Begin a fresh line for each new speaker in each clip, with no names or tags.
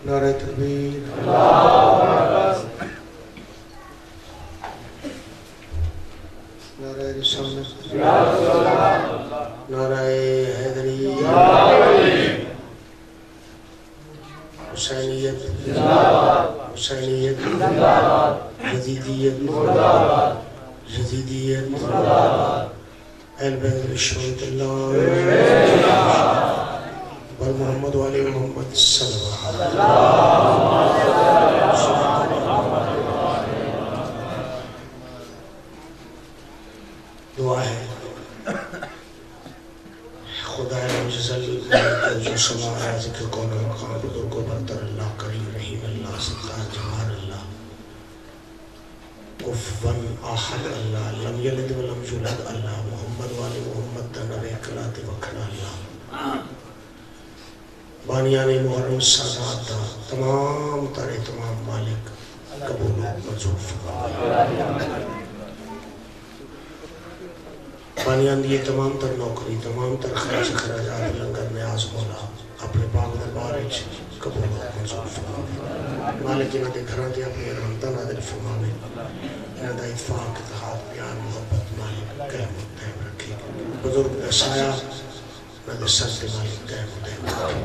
نعرہ تکبیر، نعرہ رسالت، نعرہ حیدریہ، حسینیت، حسینیت، یزیدیت، یزیدیت، اہل بیت رسول اللہ اور محمد وعلی محمد صلی اللہ علیہ وسلم۔ دعا ہے خدا مجزل جو سما ہے ذکر کون مقام بزرگ و برتر اللہ کریم رحیم اللہ ستار جمال اللہ کفون آحد اللہ لم یلد ولم یولد اللہ محمد والی محمد نبی کلات وکھنا اللہ بانیان محرم سادات تمام تارے تمام مالک قبول و منظور فرما۔ بانیان دیے تمام تر نوکری تمام تر خرچ خراجات لنگر نیاز مولا اپنے پاک دربار قبول و منظور فرما۔ مالک انہاں دے گھراں تے اپنی رحمتاں نازل فرماوے، انہاں دا اتفاق اتحاد پیار محبت مالک قائم و دائم رکھے، بزرگ دا سایہ انہاں دے سر تے مالک قائم و دائم رکھے۔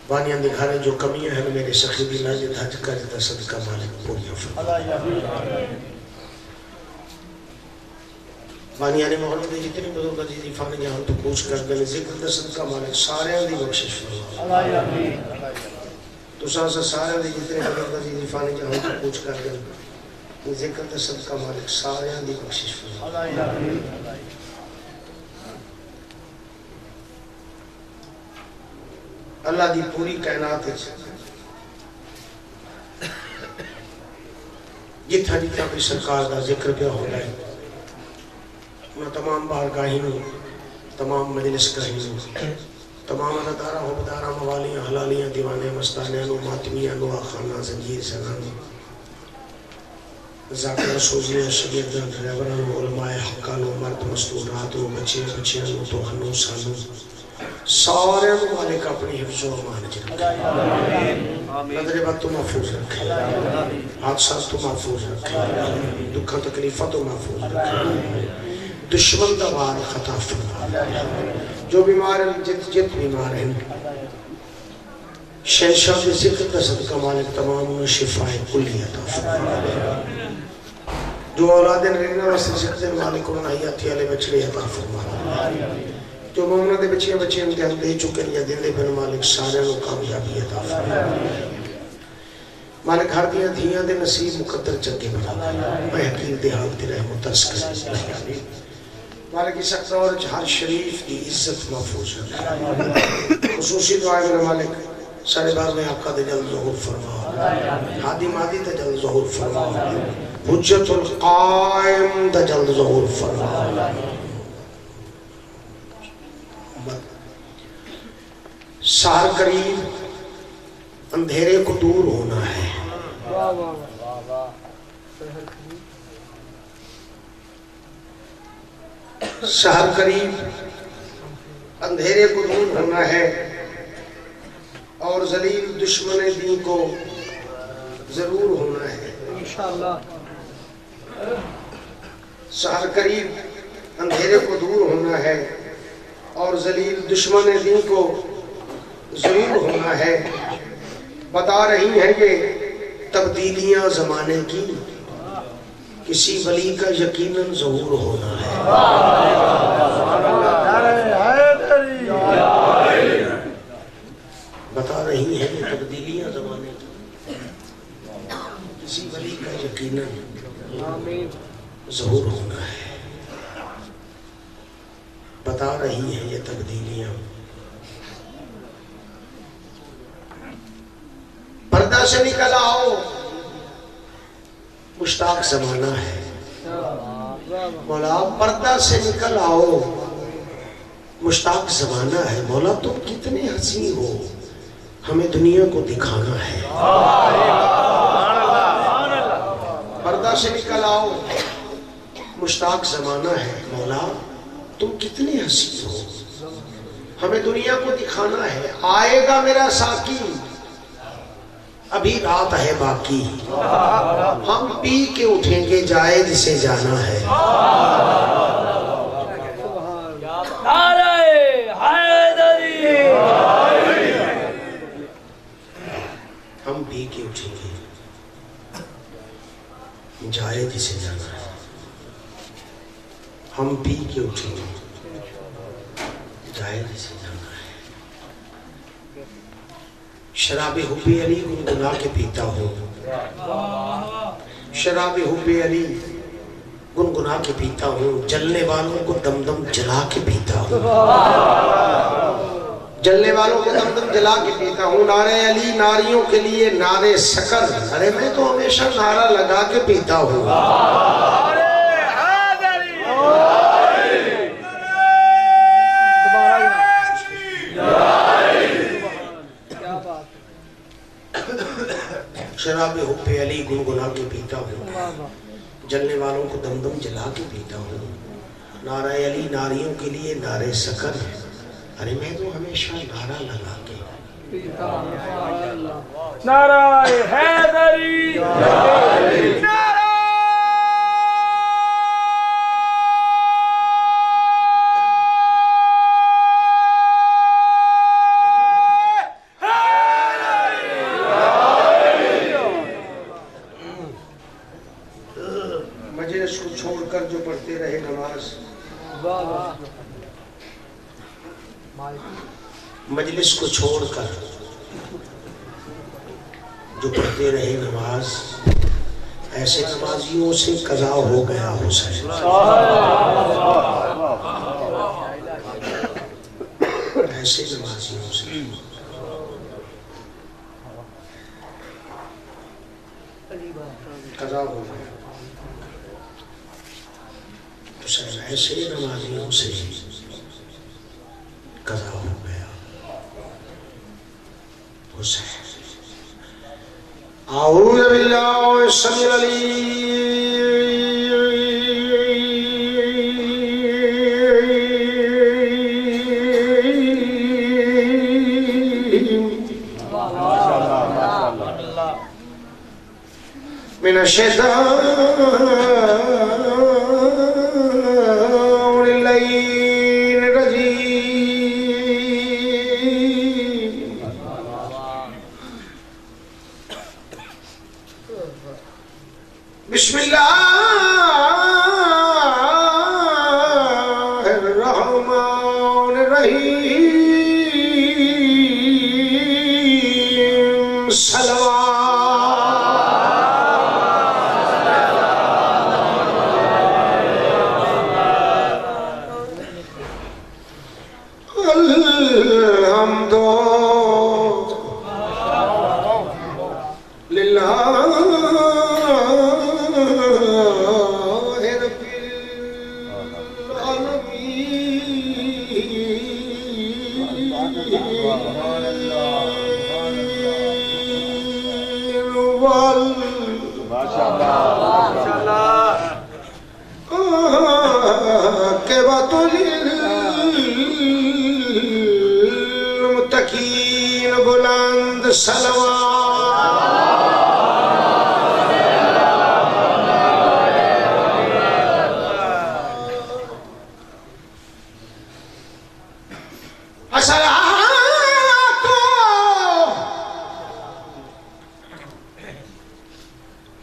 بانیان دے گھریں جو کمیاں ہیں میرے سخی دی لاجد حج کا جدا صدقہ مالک پوریاں فرما۔ بانیان محمد دے جتنے بزرگ عزیزی فانی جہاں تو پوچھ کر دے ذکر دے صدقہ مالک سارے دی بخشش فرما۔ تو سانسا سارے دی جتنے بزرگ عزیزی فانی جہاں تو پوچھ کر دے ذکر دے صدقہ مالک سارے دی بخشش فرما۔ اللہ دی پوری کائنات ہے جتھا جتھا بھی سرکار دا ذکر پہ ہو رہا ہے انہاں تمام بارگاہوں تمام مجلس گاہوں تمام ادارہ حبدارہ موالیاں حلالیاں دیوانے مستانیاں ماتمیاں آخانہ زنجیر سنانوں ذاکرہ سوزیاں شگردان ڈرائیوران علماء حقانوں مرد مستوراتوں بچیاں بچیاں توہنوں سانوں سارے مالک اپنی حفظ و امان رکھے، نظر بات تو محفوظ رکھے، حادثات تو محفوظ رکھے، دکھا تکلیفہ تو محفوظ رکھے، دشمن دا وار خطا فرما۔ جو بیمار ہیں جت بیمار ہیں شہنشاہ کے ذکر کا صدقہ مالک تمام انہیں شفاء کلی عطا فرما۔ جو اولادیں رہنے واسطے ذکر مالک انہیں حیاتی علی بچڑے عطا فرما۔ جو مومنہ دے بچے امتحان دے چکے یا دن دے بن مالک سارے نو کامیابی عطا فرما۔ مالک ہر دیاں دھیاں دے نصیب مقدر چنگے بنا، میں حقیل دے حال دی رحمت ترس کر مالک اس اقدار ہر شریف دی عزت محفوظ رکھے۔ خصوصی دعائے میں مالک سارے بار میں آقا دے جلد ظہور فرما، حادی مادی دے جلد ظہور فرما، حجت القائم دے جلد ظہور فرما۔ سار قریب اندھیرے کو دور ہونا ہے، سحر قریب اندھیرے کو دور ہونا ہے اور ذلیل دشمن دین کو ضرور ہونا ہے۔ سحر قریب اندھیرے کو دور ہونا ہے اور ذلیل دشمن دین کو ضرور ہونا ہے۔ بتا رہی ہیں یہ تبدیلیاں زمانے کی، کسی ولی کا یقیناً ظہور ہونا ہے۔ بتا رہی ہیں یہ تبدیلیاں زمانے کی، کسی ولی کا یقیناً ظہور ہونا ہے۔ بتا رہی ہیں یہ تبدیلیاں، پردہ سے نکل آؤ مشتاق زمانہ ہے۔ مولا پردہ سے نکل آؤ مشتاق زمانہ ہے۔ مولا تم کتنے حسین ہو ہمیں دنیا کو دکھانا ہے۔ پردہ سے نکل آؤ مشتاق زمانہ ہے۔ مولا تم کتنے حسین ہو ہمیں دنیا کو دکھانا ہے، آئے گا میرا ساقی، ابھی رات ہے باقی، ہم پی کے اٹھیں گے جائے جسے جانا ہے۔ ہم پی کے اٹھیں گے جائے جسے جانا ہے، ہم پی کے اٹھیں گے جائے جسے جانا ہے۔ شراب حب علی گنگنا کے پیتا ہوں، شراب حب علی گنگنا کے پیتا ہوں، جلنے والوں کو دم دم جلا کے پیتا ہوں، جلنے والوں کو دم دم جلا کے پیتا ہوں۔ نعرہ علی ناریوں کے لیے نعرے سکر، ارے میں تو ہمیشہ نعرہ لگا کے پیتا ہوں۔ شراب حب علی گنگنا کے پیتا ہوں، جلنے والوں کو دم دم جلا کے پیتا ہوں۔ نعرہ علی ناریوں کے لیے نعرے سکر، ارے میں تو ہمیشہ نعرہ لگا کے
نعرہ حیدری،
مجلس کو چھوڑ کر جو پڑھتے رہے نماز، مجلس کو چھوڑ کر جو پڑھتے رہے نماز، ایسے نمازیوں سے قضا ہو گیا حسین، ایسے نمازیوں سے قضا ہو گیا حسین، ایسے نمازیوں سے قضا ہو گیا حسین۔ اعوذ باللہ السمیع العلیم من الشیطان اللعین الرجیم۔ بسم اللہ الرحمن الرحیم، الحمد للہ رب المتقین بلند صلوات۔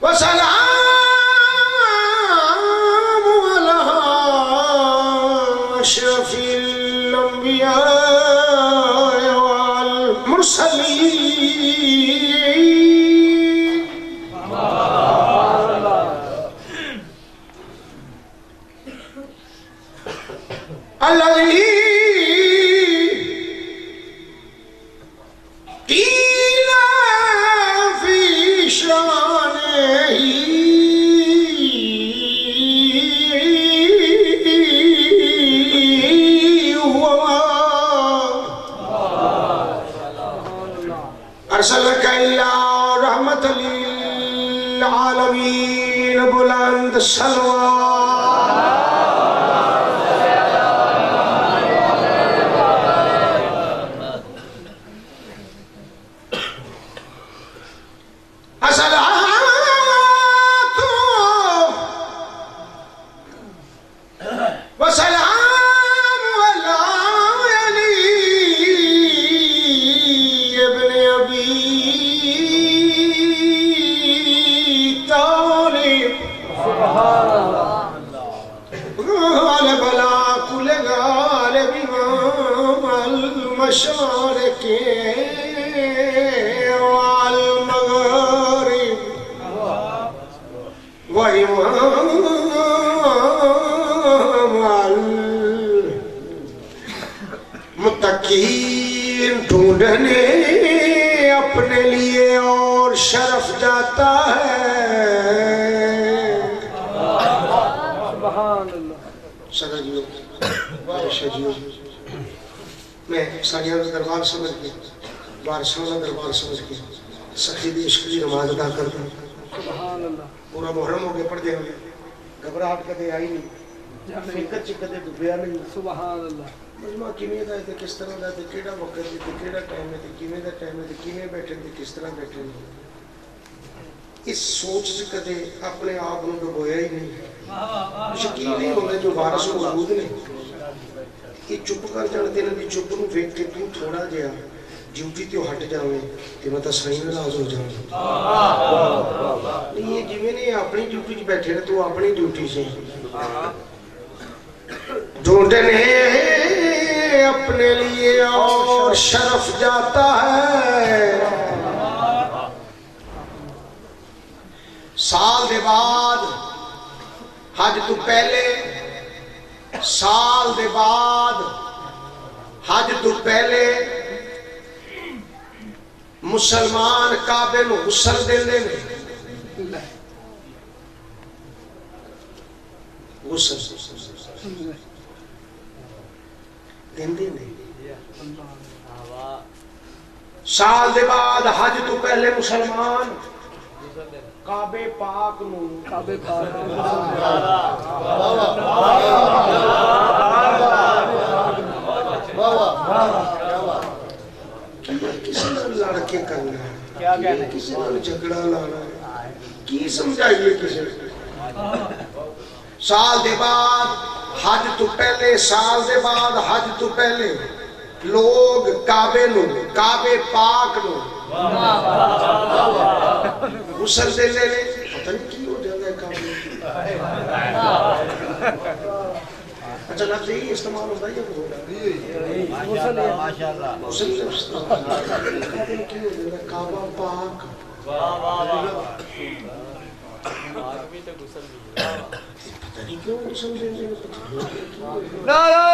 وسلام علی اشرف الانبیاء والمرسلین، الذی قیل فی شانہ ارسلک الا رحمت للعالمین، بلند صلوات۔ المشارق والمغارب وإمام المتقین ڈھونڈنے اپنے لیے اور شرف جاتا ہے.
سبحان اللہ.
صدا جیو بارشہ جیو میں ساریاں دربار سمجھ کے بارشاں دربار سمجھ کے سخی دی عشق دی نماز ادا کرتا ہوں.
سبحان اللہ.
پورا محرم ہو کے پڑھ دے ہوئے گھبراہٹ کدے آئی نہیں فکر چ کدے ڈبیا نہیں.
سبحان اللہ.
مجمع کیویں دا تے کس طرح دا تے کیڑا وقت تے کیڑا ٹائم ہے تے کیویں دا ٹائم ہے تے کیویں بیٹھے تے کس طرح بیٹھے نہیں. اس سوچ سے کدے اپنے آپ نو ڈبویا ہی نہیں. یقین نہیں ہوتا جو وارث موجود نے یہ چپ کر جان تے انہاں دی چپ نو ویکھ کے تو تھوڑا جہا ڈیوٹی تے ہٹ جاویں تے میں تاں صحیح ناراض ہو جاواں. نہیں یہ جویں نے اپنی ڈیوٹی 'چ بیٹھے نے تو اپنی ڈیوٹی سے ڈھونڈنے اپنے لیے اور شرف جاتا ہے. سال دے بعد حج تو پہلے سال دے بعد حج تو پہلے مسلمان کعبے نو غسل دیندے نے. غسل دیندے نے. سال دے بعد حج تو پہلے مسلمان کعبے پاک نو
کعبے پاک
کسی نے لڑ کے کرنا ہے کسی نے جھگڑا لانا ہے کی سمجھائیے کسی نے. سال دے بعد حج تو پہلے سال دے بعد حج تو پہلے لوگ کعبے نو کعبے پاک نو غسل دے لے پتہ نہیں کی ہو جاتا ہے کعبے. اچھا لفظ یہی استعمال ہوتا ہے یا ماشاءاللہ غسل کعبے کی ہو جاتا ہے کعبہ پاک. پتہ نہیں کیوں غسل دے لے.
نعرہ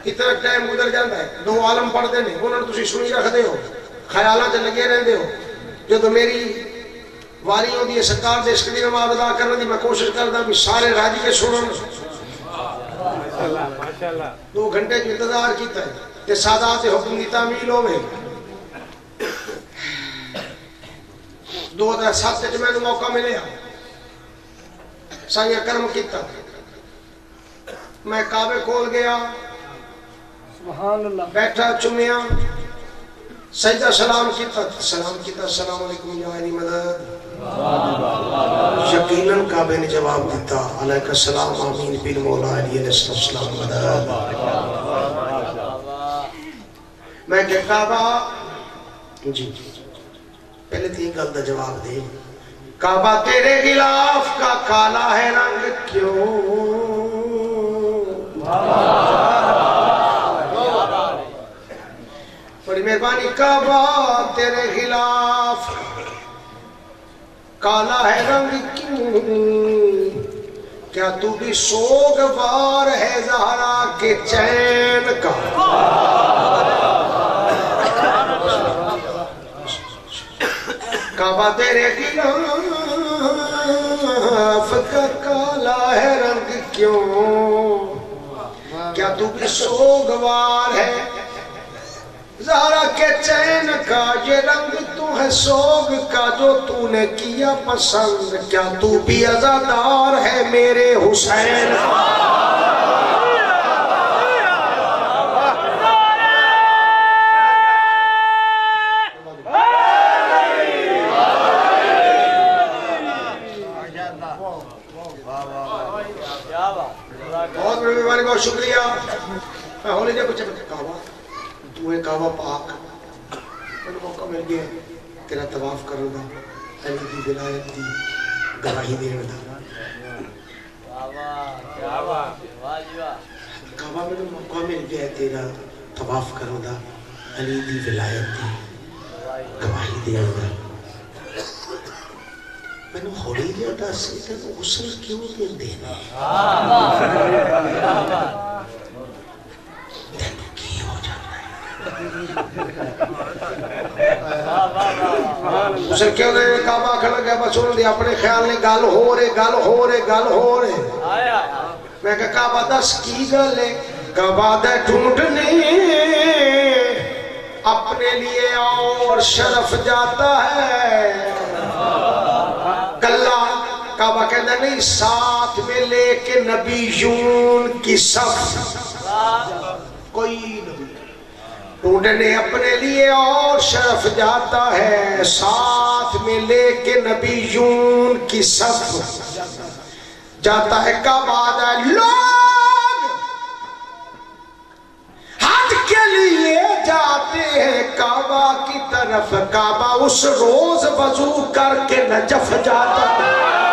اتنا ٹائم گزر جاتا ہے دو عالم پڑھتے ہیں انہوں نے تسی سنی رکھتے ہو خیالات لگے رہتے ہو. جب میری واری ہوتی ہے سرکار دے عشق دی نماز ادا کرنے دی میں کوشش کرتا بھی سارے راضی کے سنن. 2 گھنٹے جو انتظار کیتا ہے تے سادات حکم دی تعمیل ہوئے. 2007 میں موقع ملیا سائیں کرم کیتا میں کعبے کھول گیا
سبحان اللہ.
بیٹھا چومیا سجدہ سلام کیتا السلام علیکم یا علی مدد. یقیناً کعبے نے جواب دیتا علیکہ السلام آمین پیر مولا علی علیہ السلام مدد. میں کہ کعبہ جی پہلے تین گل دا جواب دے. کعبہ تیرے غلاف کا کالا ہے رنگ کیوں. بڑی مہربانی. کعبہ تیرے خلاف کالا ہے رنگ کیوں کیا تو بھی سوگوار ہے زہرا کے چین کا. کعبہ تیرے خلاف کا کالا ہے رنگ کیوں کیا تو بھی سوگوار ہے زہرا کے چین کا. یہ رنگ تو ہے سوگ کا جو تو نے کیا پسند کیا تو بھی عزادار ہے میرے حسین. بہت بڑی مہربانی بہت شکریہ. میں ہونے دے بچے کعبہ تو ہے کعبہ پاک. میں موقع مل گیا تیرا طواف کروں گا علی دی ولایت دی گواہی دینے دا. کعبہ میں موقع مل گیا تیرا طواف کرو دا علی دی ولایت دی گواہی دے دا میں نے ہوڑی لیا دا سی تینو غسل کیوں دے دینا تینو کی ہو جانا ہے غسل کیوں دے کعبہ کھڑا گیا بچوں دے اپنے خیال نے گل ہو رہے میں کہا کعبہ دس کی گلے کعبہ دے ڈھونڈنے اپنے لیے اور شرف جاتا ہے کلا کعبہ کہنا نہیں ساتھ میں لے کے نبیون کی صف کوئی نبی ڈھونڈنے اپنے لیے اور شرف جاتا ہے ساتھ میں لے کے نبیون کی صف جاتا ہے کعبہ دے لوگ حج کے لیے جاتے ہیں کعبہ کی طرف کعبہ اس روز وضو کر کے نجف جاتا ہے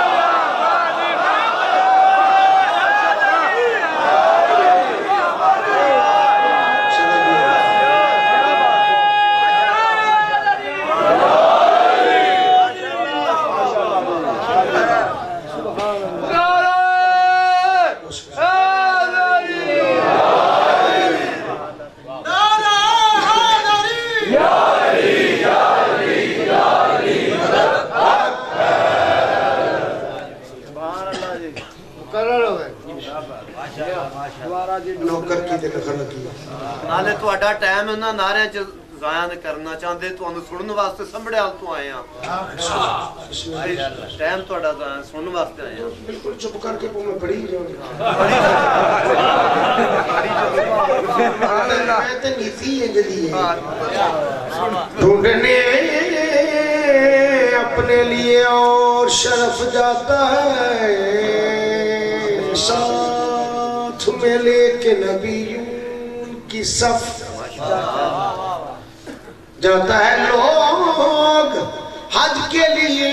ਨਾਲੇ ਤੁਹਾਡਾ ਟਾਈਮ ਇਹਨਾਂ ਨਾਰਿਆਂ ਚ ਜ਼ਾਇਆ ਨਹੀਂ ਕਰਨਾ ਚਾਹੁੰਦੇ ਤੁਹਾਨੂੰ ਸੁਣਨ ਵਾਸਤੇ ਸੰਭੜਿਆਲ ਤੋਂ ਆਏ ਆ ਟਾਈਮ ਤੁਹਾਡਾ ਜ਼ਾਇਆ ਸੁਣਨ ਵਾਸਤੇ ਆਏ ਆ
ਬਿਲਕੁਲ ਚੁੱਪ ਕਰਕੇ ਮੈਂ ਪੜ੍ਹੀ ਜਾਵਾਂ ਮੈਂ ਤੇ ਨੀਤੀ ਇੰਜਦੀ ਹੈ ڈھونڈنے اپنے لیے اور شرف جاتا ہے ساتھ میں لے کے نبیوں کی صف جاتا ہے لوگ حج کے لیے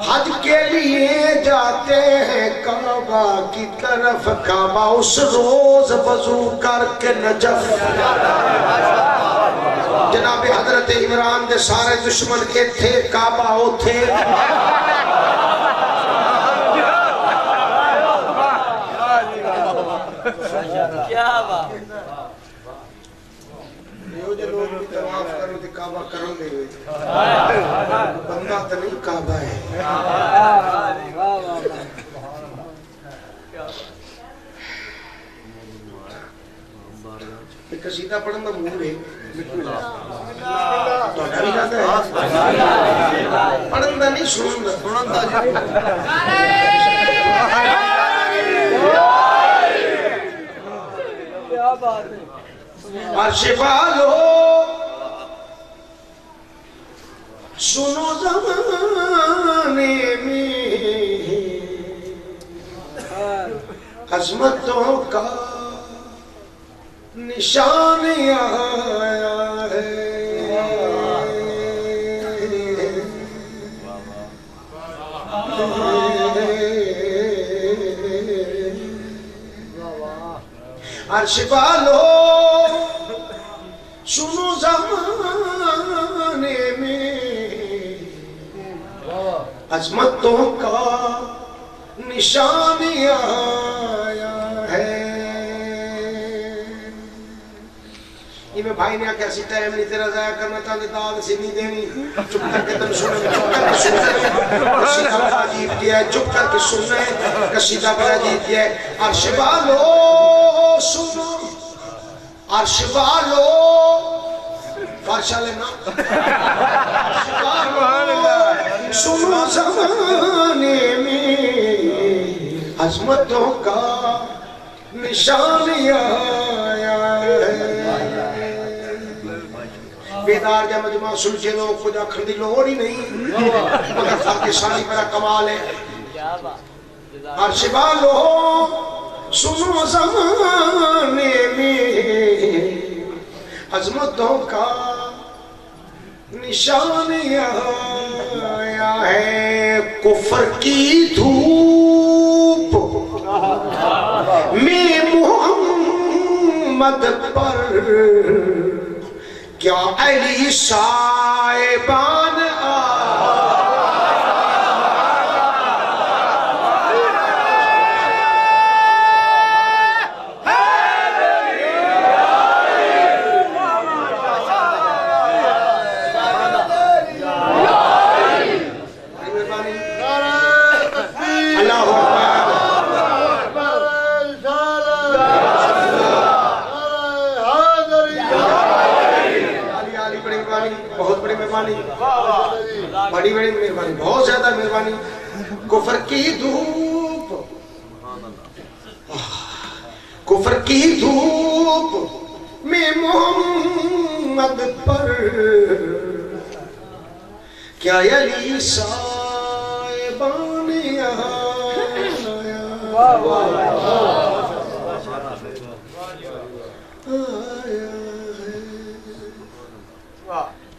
حج کے لیے جاتے ہیں کعبہ کی طرف کعبہ اس روز وضو کر کے نجف جناب حضرت عمران دے سارے دشمن کے تھے کعبہ ہو تھے
کیا بات
جو لوگ بھی طواف کرو تے کعبہ کرن دے ہوئے بندہ تو نہیں کعبہ ہے ایک قصیدہ پڑھن دا مور ہے توڑا بھی جاتا ہے پڑھن دا نہیں سنن دا
کیا بات ہے
عرش والو سنو زمانے میں عظمتوں کا نشان آیا ہے عرش والو سنو زمانے میں عظمتوں کا نشان آیا ہے یہ میں بھائی نے آکے اسی ٹائم نہیں تیرا ضائع کرنا چاہتے داد سے نہیں دینی چپ کر کے تم سنیں چپ کر کے سنیں قصیدہ بڑا عجیب کیا ہے چپ کر کے سنیں قصیدہ بڑا عجیب کیا ہے عرش والو سنو عرش والو فارشہ لینا عرش والو سنو زمانے میں عظمتوں کا نشان آیا ہے بیدار جا مجمع سلچے لوگ کو جا کھردی لوڑ ہی نہیں مگر خاک شانی بڑا کمال ہے عرش والو سنو زمانے میں عظمتوں کا نشان آیا ہے کفر کی دھول میں محمد پر کیا علی صاحبان بڑی بڑی مہربانی، بہت زیادہ مہربانی. کفر کی دھوپ، کفر کی دھوپ میں محمد پر کیا علی صاحبان آیا.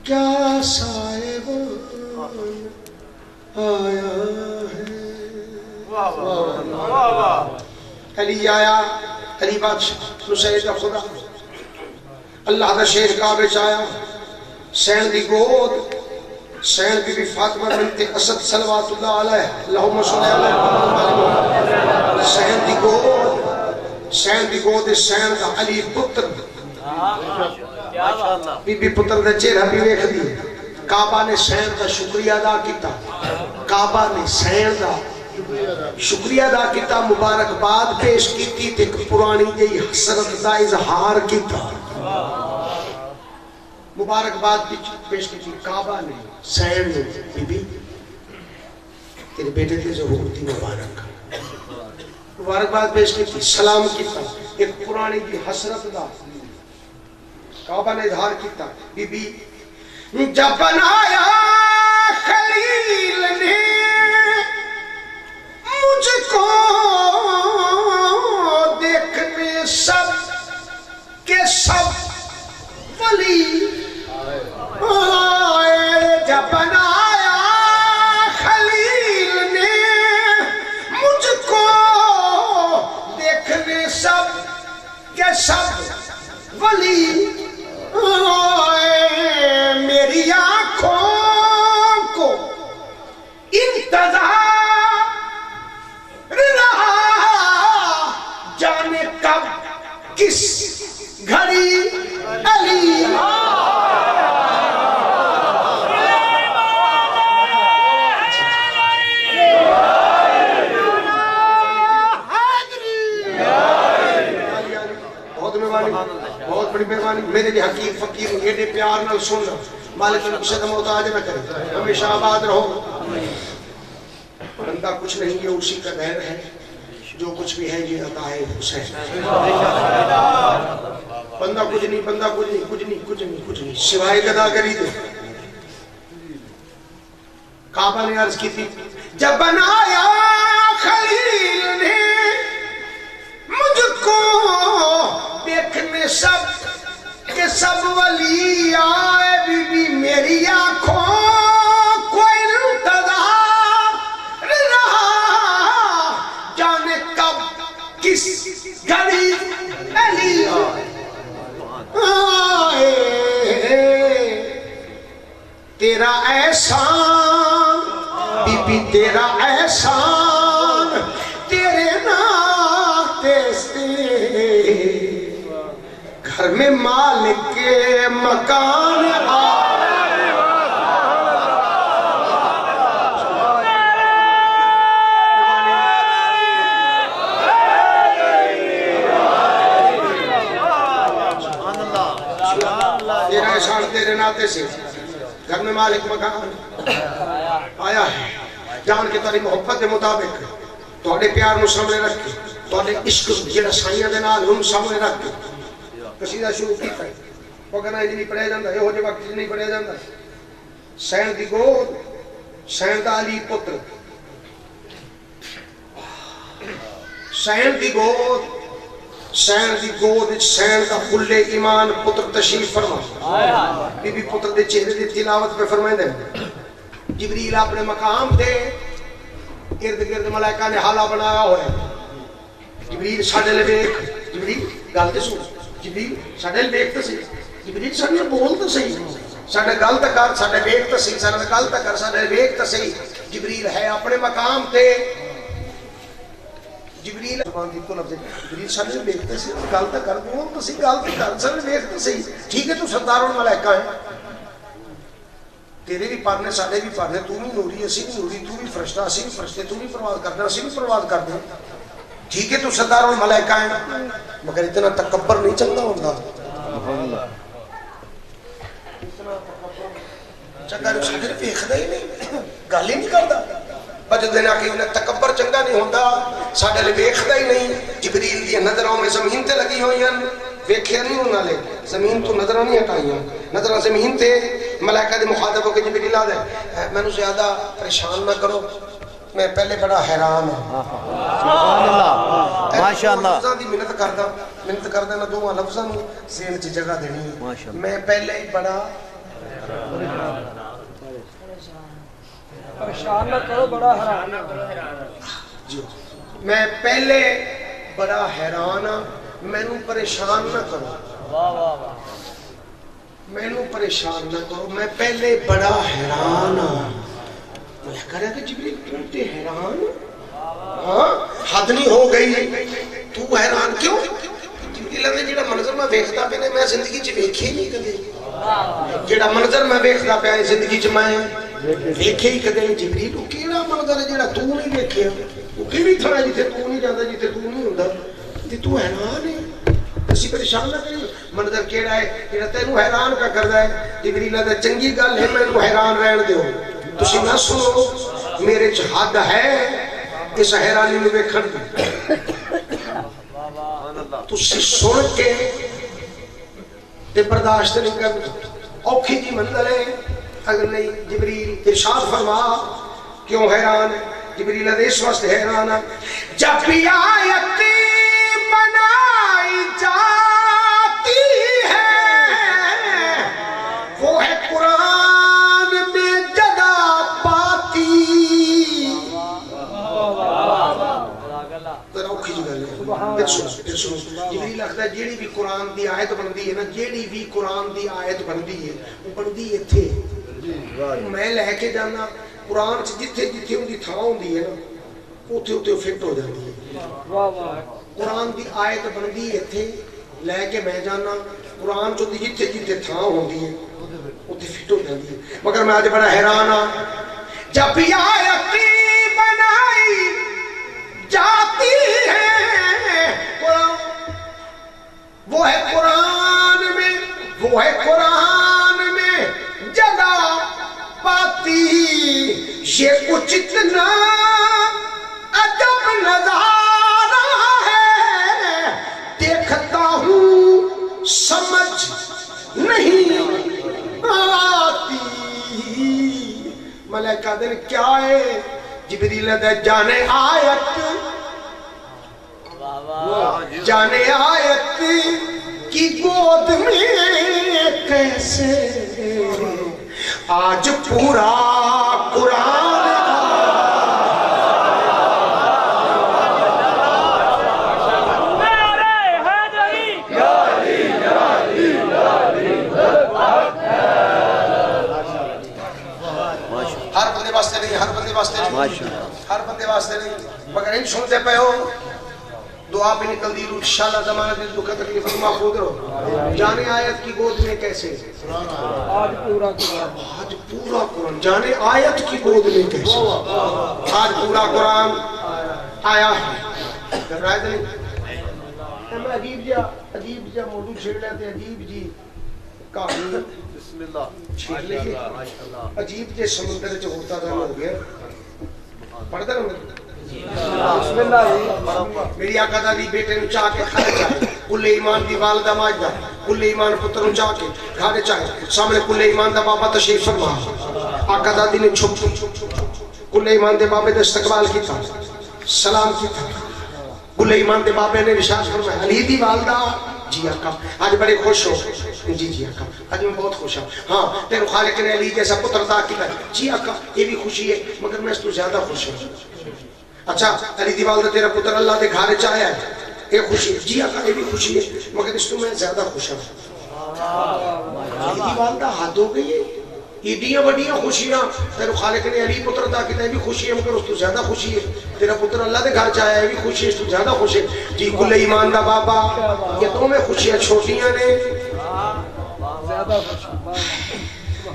کیا صاحبان آیا ہے. علی آیا، علی بادشاہ نصیر کا خدا اللہ دا شیر کعبے چایا. سین دی گود، سین بی بی فاطمہ بنت اسد صلوات اللہ علیہ اللہم صلی علیہ وسلم. سین دی گود، سین دی گود سین دا علی پتر بی بی پتر دا چہرہ بھی ویکھ دی. کعبہ نے سین دا شکریہ ادا کیتا، کعبہ نے سین دا شکریہ ادا کیتا، مبارکباد پیش کیتی تے پرانی جئی حسرت دا اظہار کیتا. مبارکباد پیش کیتی کعبہ نے سین نے. بی بی تیرے بیٹے تے ظہور دی مبارک مبارکباد پیش کیتی، سلام کیتا. ایک پرانی دی حسرت دا کعبہ نے اظہار کیتا. بی بی جب بنایا خلیل نے مجھ کو دیکھنے سب کے سب ولی آئے. جب بنایا خلیل نے مجھ کو دیکھنے سب کے سب ولی آئے. میری آنکھوں کو انتظار رہا جانے کب کس گھڑی علی بہت بڑی مہربانی. میرے لیے حکیم فقیر ایڈے پیار نال سن لو. مالک ان کی شدم محتاج نہ کرے، ہمیشہ آباد رہو. بندہ کچھ نہیں ہے، اسی کا دہر ہے. جو کچھ بھی ہے یہ عطا ہے حسین. بندہ کچھ نہیں، بندہ کچھ نہیں، کچھ نہیں، کچھ نہیں، کچھ نہیں سوائے گداگری دے. کعبہ نے عرض کی تھی جب بنایا خلیل نے مجھ کو دیکھنے سب کہ سب ولی آئے. بی بی میری آنکھوں کوئی انتظار رہا جانے کب کس گھڑی علی آئے. تیرا احسان بی بی تیرا احسان تیرے ناتے سے گھر میں مالک کے مکان تیرا احسان تیرے ناتے سے گھر میں مالک مکان آیا ہے. جان کے تاری محبت کے مطابق تھوڑے پیار نو سامنے رکھ کے تھوڑے عشق جڑا سائیاں دے نال ہم سامنے رکھ کے قصیدہ شروع کیتا ہے. وگرنہ یہ نہیں پڑھیا جاندا، یہ ہو جے وقت نہیں پڑھیا جاندا. سین دی گود، سین دا علی پتر، سین دی گود، سین دی گود سین دا کل ایمان پتر تشریف فرما. بی بی پتر دے چہرے دی تلاوت پہ فرمائیں دے. جبریل اپنے مقام دے ارد گرد ملائکہ نے حالہ بنایا ہوا ہے جبریل ساڈے لے ویکھ جبریل گل تے سن جبریل ساڈے لے ویکھ تے سی جبریل ساڈے بول تے صحیح ساڈے گل تے کر ساڈے ویکھ تے صحیح ساڈے گل تے کر ساڈے ویکھ تے صحیح جبریل ہے اپنے مقام تے جبریل زبان دی تو لفظ جبریل ساڈے ویکھ تے سی گل تے کر بول تے صحیح گل تے کر ساڈے ویکھ تے صحیح ٹھیک ہے تو سردار الملائکہ ہے تیرے بھی پر نے ساڈے بھی پر نے تو بھی نوری اسی بھی نوری تو بھی فرشتہ اسی بھی فرشتے تو بھی پرواز کرنا اسی بھی پرواز کرنا ٹھیک ہے تو سردار الملائکہ ہے مگر اتنا تکبر نہیں چنگا ہوتا چنگا ساڈے ویکھدا ہی نہیں گل ہی نہیں کردا بجد دینا کہ انہیں تکبر چنگا نہیں ہوتا ساڈے لے ویکھدا ہی نہیں جبریل دی نظروں میں زمین تے لگی ہوئی ہیں ویکھیا نہیں انہاں لے زمین تو نظراں نہیں ہٹائیاں نظراں زمین تے ملائکہ دے مخاطب ہو کے جبریل آ دے مینوں زیادہ پریشان نہ کرو میں پہلے بڑا حیران ہوں
سبحان اللہ ماشاءاللہ
لفظاں دی منت کردا میں دو لفظاں نوں ذہن وچ جگہ دینی ہے میں پہلے ہی بڑا
پریشان نہ کرو بڑا حیران
جی میں پہلے بڑا حیران ہاں مینوں پریشان نہ کرو واہ واہ واہ مینوں پریشان نہ کرو میں پہلے بڑا حیران ہاں میں کہہ رہا کہ جبریل تم تے حیران ہاں حد نہیں ہو گئی تو حیران کیوں جبریل نے جڑا منظر میں ویکھدا پیا میں زندگی چ ویکھے نہیں کدے جڑا منظر میں ویکھدا پیا زندگی چ میں ویکھے ہی کدے جبریل او کیڑا منظر ہے جڑا تو نہیں ویکھیا او کیڑی تھاں جتھے تو نہیں جاندا جتھے تو نہیں ہوندا تے تو حیران ہے اسی پریشان نہ کری منظر کیڑا ہے جڑا تینوں حیران کا کردا ہے جبریل دا چنگی گل ہے مینوں حیران رہن دیو تسی نہ سنو میرے چ حد ہے اس حیرانی نوں ویکھن دی تسی سن کے تے برداشت نہیں کرنا اوکھی جی منزل ہے اگر نہیں جبریل ارشاد فرما کیوں حیران ہے جبریل اس واسطے حیران ہے جب بھی آیت بنائی جاتی ہے وہ ہے قرآن میں جگہ پاتی جبریل آخدا جیڑی بھی قرآن دی آیت بندی ہے نا جیڑی بھی قرآن دی آیت بندی ہے وہ بندی ایتھے میں لے کے جانا قرآن جتھے جتھے ان دی تھاں ہوندی ہے نا اوتھے اوتھے فٹ ہو جاتی ہے قرآن دی آیت بندی ایتھے لے کے میں جانا قرآن چ جتھے جتھے تھاں ہوندی ہے اوتھے فٹ ہو جاتی ہے مگر میں اج بڑا حیران ہاں جب بھی آیت بنائی جاتی ہے وہ ہے قرآن میں وہ ہے قرآن میں جگہ پاتی یہ کچھ اتنا عجب نظارہ ہے دیکھتا ہوں سمجھ نہیں آتی ملائکہ دن کیا ہے جبریل دے جانے آیت جانے آیت کی گود میں کیسے آج پورا قرآن ہر بندے واسطے نہیں ہر بندے واسطے نہیں ہر بندے واسطے نہیں مگر ان سنتے پہ ہو دعا بھی نکل دی انشاءاللہ زمانہ دل دکھا تکلیف محفوظ رہو جانے آیت کی گود میں کیسے
آج پورا
قرآن جانے آیت کی گود میں کیسے آج پورا قرآن آیا ہے گھبرائے دیں میں عجیب جا موضوع چھیڑ لیتے ہیں عجیب جی کہانی بسم اللہ چھیڑ لیتے عجیب جے سمندر جو ہوتا تھا ہو گیا پڑھتا رہا
بسم اللہ
میری آقا دادی بیٹے نو چاہ کے کھانے چاہے کل ایمان دی والدہ ماجدہ کل ایمان پتر نو چاہ کے کھانے چاہے سامنے کل ایمان دا بابا تشریف فرما آقا دادی نے چھپ کل ایمان دے بابے دے استقبال کی تھا سلام کی تھا کل ایمان دے بابے نے رشاد فرمایا علی دی والدہ جی آقا آج بڑے خوش ہو جی آقا آج میں بہت خوش ہوں ہاں تیرے خالق نے علی جیسا پتر عطا کیا جی آقا یہ بھی خوشی ہے مگر میں اس تو زیادہ خوش ہوں اچھا علی دی والدہ تیرا پتر اللہ دے گھر چایا ہے یہ خوشی ہے جی آقا یہ بھی خوشی ہے مگر اس تو میں زیادہ خوش ہوں علی دی والدہ حد ہو گئی ہے ایڈیاں بڑیاں خوشیاں تیرے خالق نے علی پتر عطا کیا یہ بھی خوشی ہے مگر اس تو زیادہ خوشی ہے تیرا پتر اللہ دے گھر چایا ہے یہ بھی خوشی ہے اس تو زیادہ خوش ہے جی کل ایمان دا بابا یہ تو میں خوشیاں چھوٹیاں نے
زیادہ خوش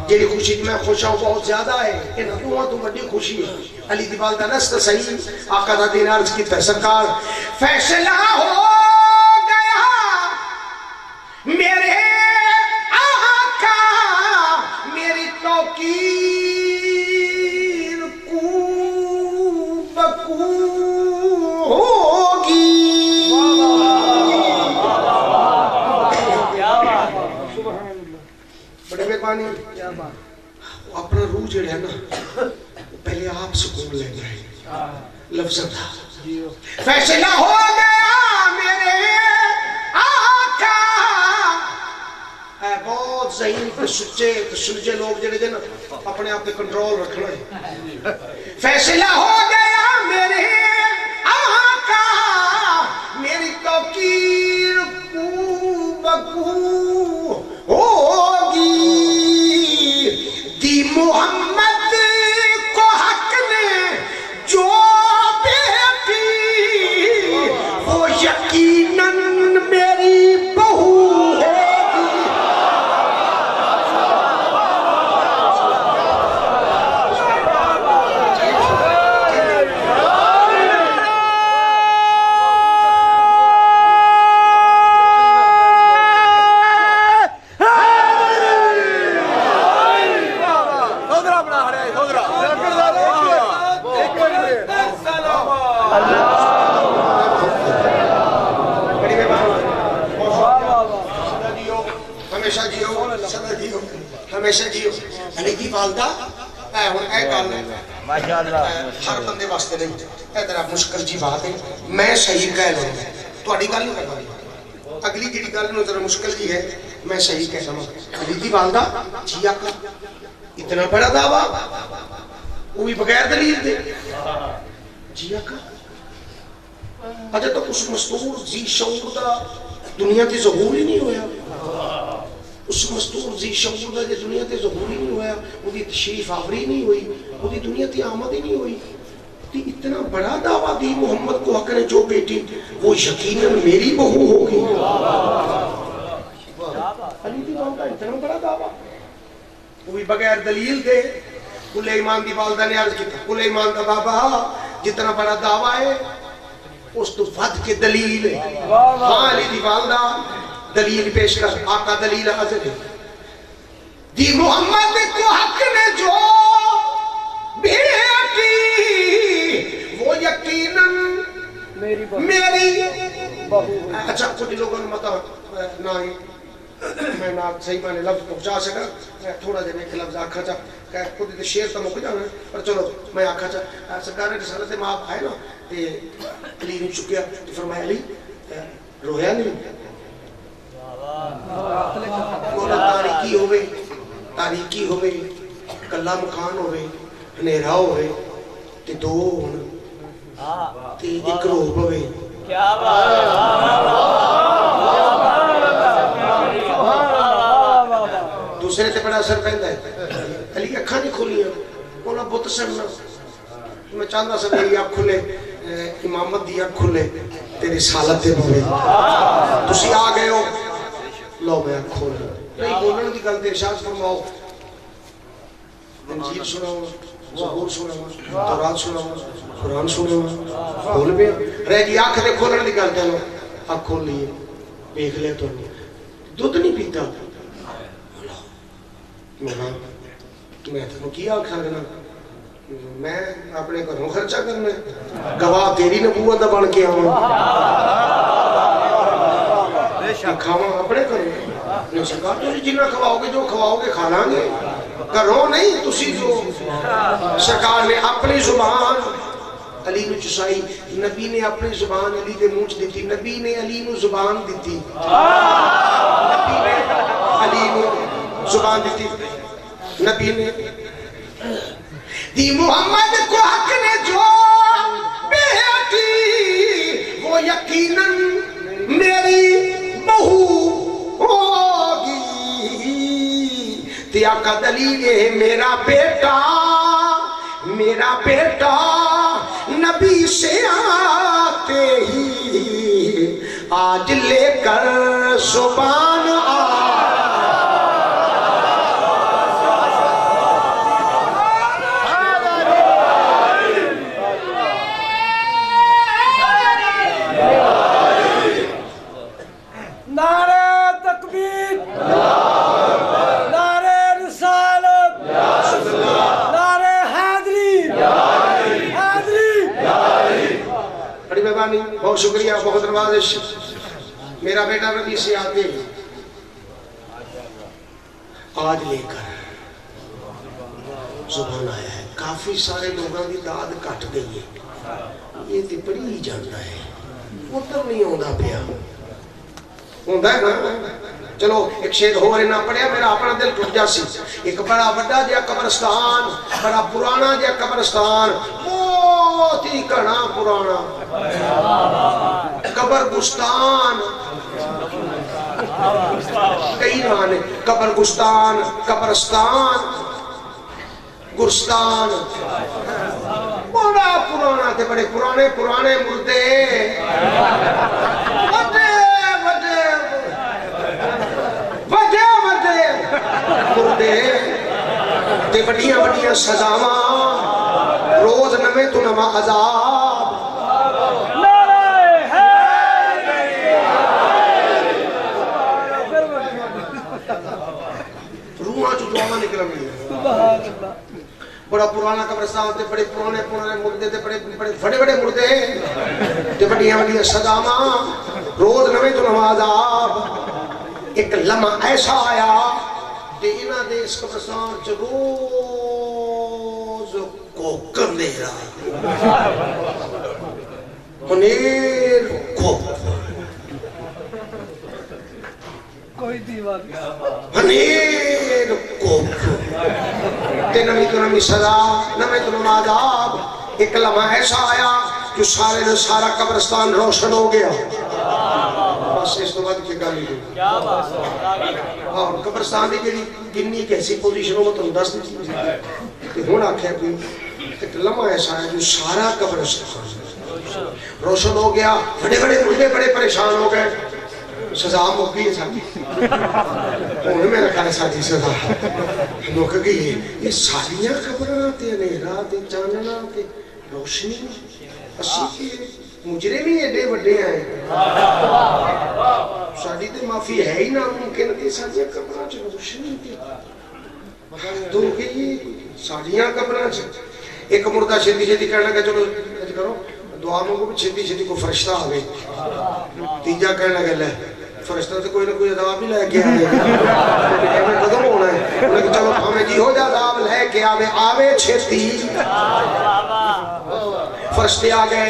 جیلی خوشی میں خوش ہوں بہت زیادہ ہے یہ نتوہاں تو بڑی خوشی ہے علی دی والدہ نست صحیح آقا دا دین عرض کی سرکار فیصلہ ہو گیا میرے آقا میری توقیر کو بکو ہوگی بڑے مہربانی اپنا روح جڑا ہے نا پہلے آپ سکون لے گئے لفظ تھا فیصلہ ہو گیا میرے آقا بہت ذہین تے سچے تے سلجھے لوگ جڑے جن اپنے آپ پہ کنٹرول رکھنا ہے فیصلہ ہو گیا میرے آقا میری توقیر کو بکو ہوگی دی محمد کو حق نے جو بیٹی وہ یقیناً میری بہو ہمیشہ جیو علی دی والدہ اے ہن اے گل ماشاءاللہ ہر بندے واسطے نہیں اے ذرا مشکل جی بات ہے میں صحیح کہہ لوں تہاڈی گل نہیں کردا اگلی جڑی گل نو ذرا مشکل جی ہے میں صحیح کہہ لوں علی دی والدہ جی آقا اتنا بڑا دعویٰ وہ بھی بغیر دلیل دے جی آقا اجے تو اس مستور ذی شعور دا دنیا تے ظہور ہی نہیں ہویا اس مستور ذی شعور دا دنیا تے ظہور ہی نہیں ہویا وہ دی تشریف آوری نہیں ہوئی وہ دی دنیا تے آمد ہی نہیں ہوئی تی اتنا بڑا دعویٰ دی محمد کو حق نے جو بیٹی وہ یقیناً میری بہو ہوگی علی دی والدہ اتنا بڑا دعویٰ وہ بھی بغیر دلیل دے کل ایمان دی والدہ نے عرض کی تھا کل ایمان دا بابا جتنا بڑا دعویٰ ہے اس تو ود کے دلیل ہے ہاں علی دی والدہ دلیل پیش کر آقا دلیل حضر دی محمد کو حق نے جو بیٹی وہ یقیناً میری اچھا کچھ لوگوں نے مطا نہ میں نہ صحیح میں نے لفظ پہنچا سکا تھوڑا جا میں ایک لفظ آکھا چاہ کہ خود شیر تو مک جانا پر چلو میں آکھا چاہ سرکار نے رسالت میں آپ آئے نا تے علی نے چکیا تو فرمایا علی رویا نہیں تاریکی ہوئے کلا مکان ہوئے ہنیرا ہوئے تے دو تے ایک روح ہوئے دوسرے تے بڑا اثر پہندا ہے علی اکھاں نہیں کھولیاں انہاں بت سڑنا میں چاہتا سا میری آنکھ کھلے امامت دی آنکھ کھلے تیری سالت دے بھوے تسی آ گئے ہو لو میں آنکھ کھول نہیں بولنے کی گل ارشاد فرماؤ انجیل سناؤ زبور سناؤ تورات سناؤ قرآن سناؤ بول بھی رہ گئی آنکھ دے کھولنے کی گل دینو آنکھ کھول لیے دیکھ لے تو دودھ نہیں پیتا میں تو کیا آنکھ رکھنا میں اپنے گھروں خرچہ کرنا گواہ تیری نبوت دا بن کے آؤں کھاواں اپنے گھروں سرکار تو جنہ کھواؤ گے جو کھواؤ گے کھا لیں گے گھروں نہیں تسی جو سرکار نے اپنی زبان علی نو چسائی نبی نے اپنی زبان علی دے منہ چ دتی نبی نے علی نو زبان دتی نبی نے علی نو زبان دتی نبی نے دی محمد کو حق نے جو بیٹی وہ یقیناً میری بہو ہوگی تیا کا دلیل ہے میرا بیٹا نبی سے آتے ہی آج لے کر زبان بہت شکریہ بہت نوازش میرا بیٹا نبی سے آتے آج لے کر زبان آیا ہے کافی سارے لوگوں کی داد کٹ گئی ہے یہ تو پڑھی ہی جانا ہے ادھر نہیں آتا پیا ہوتا ہے نا چلو ایک شیر ہو رہے نہ پڑھیا میرا اپنا دل ٹوٹ جا سی ایک بڑا بڑا جہا قبرستان بڑا پرانا جہا قبرستان بہت ہی گھنا پرانا قبرستان کئی نام نے قبرستان قبرستان گرستان بڑا پرانا تھے بڑے پرانے مردے مردے تے بڑیاں سزاواں روز نویں تو نواں عذاب روحاں چوں دعاواں نکلن گیاں بڑا پرانا قبرستان تے بڑے پرانے مردے تے بڑے مردے تے بڑیاں سزاواں روز نویں تو نواں عذاب ایک لمحہ ایسا آیا دینا دے اس قبرستان چ روز کوکر دے رہا منیر کوکر
کوئی دیوار
منیر کوکر تے نمی تو نمی سزا نمی تو نمی عذاب ایک لمحہ ایسا آیا جو سارا قبرستان روشن ہو گیا بس اس تو بعد کی گالی دو اور قبرستان دی جڑی جنی کیسی پوزیشن ہو تو دس دی تے ہن آکھیا کوئی ایک لمحہ ایسا ہے جو سارا قبرستان روشن ہو گیا بڑے مردے بڑے پریشان ہو گئے سزا مکی ہے ساری ہن میرا خیال ساری سزا مک گئی یہ ساریاں قبراں تے اندھیرا تے چاننا تے روشنی اسی کی مجرم ہی ایڈے بڑے ہیں ساری تے معافی ہے ہی ناممکن کہ ساریاں قبراں چ روشنی تے تو کہ ساریاں قبراں چ ایک مردہ چھتی کہنے لگا چلو کرو دعا مانگو بھی چھتی کو فرشتہ آ گئی تیجا کہنے لگا لے فرشتہ تو کوئی نہ کوئی عذاب ہی لے کے آئے میں قدم ہونا ہے انہوں نے کہا چلو ہمیں جی ہو جا عذاب لے کے آوے چھتی فرشتے آ گئے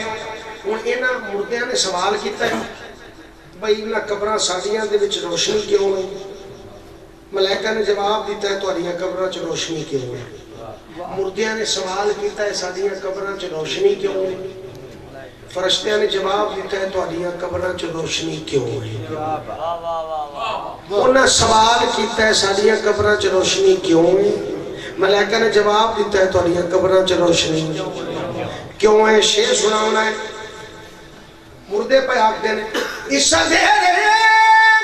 ہوں انہاں مردیاں نے سوال کیتا ہے بھائی انہاں قبراں ساڈیاں دے وچ روشنی کیوں ہے ملائکہ نے جواب دیتا ہے تہاڈیاں قبراں چ روشنی کیوں ہے مردیاں نے سوال کیتا ہے ساڈیاں قبراں چ روشنی کیوں ہے فرشتیاں نے جواب دیتا ہے تہاڈیاں قبراں چ روشنی کیوں ہے انہاں سوال کیتا ہے ساڈیاں قبراں چ روشنی کیوں ہے ملائکہ نے جواب دیتا ہے تہاڈیاں قبراں چ روشنی کیوں ہے شیر سناونا ہے مردے پہ آکھدے نے اس اندھیرے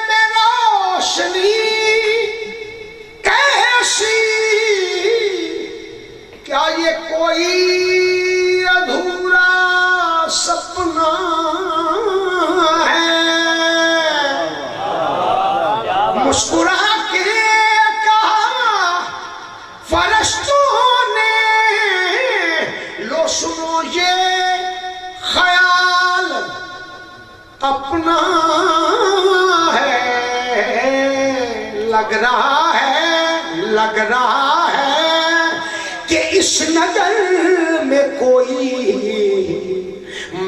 میں روشنی کیسی کیا یہ کوئی ادھورا سپنا ہے مسکرا کے کہا فرشتوں نے لو سنو یہ خیال اپنا ہے لگ رہا ہے کہ اس نظر میں کوئی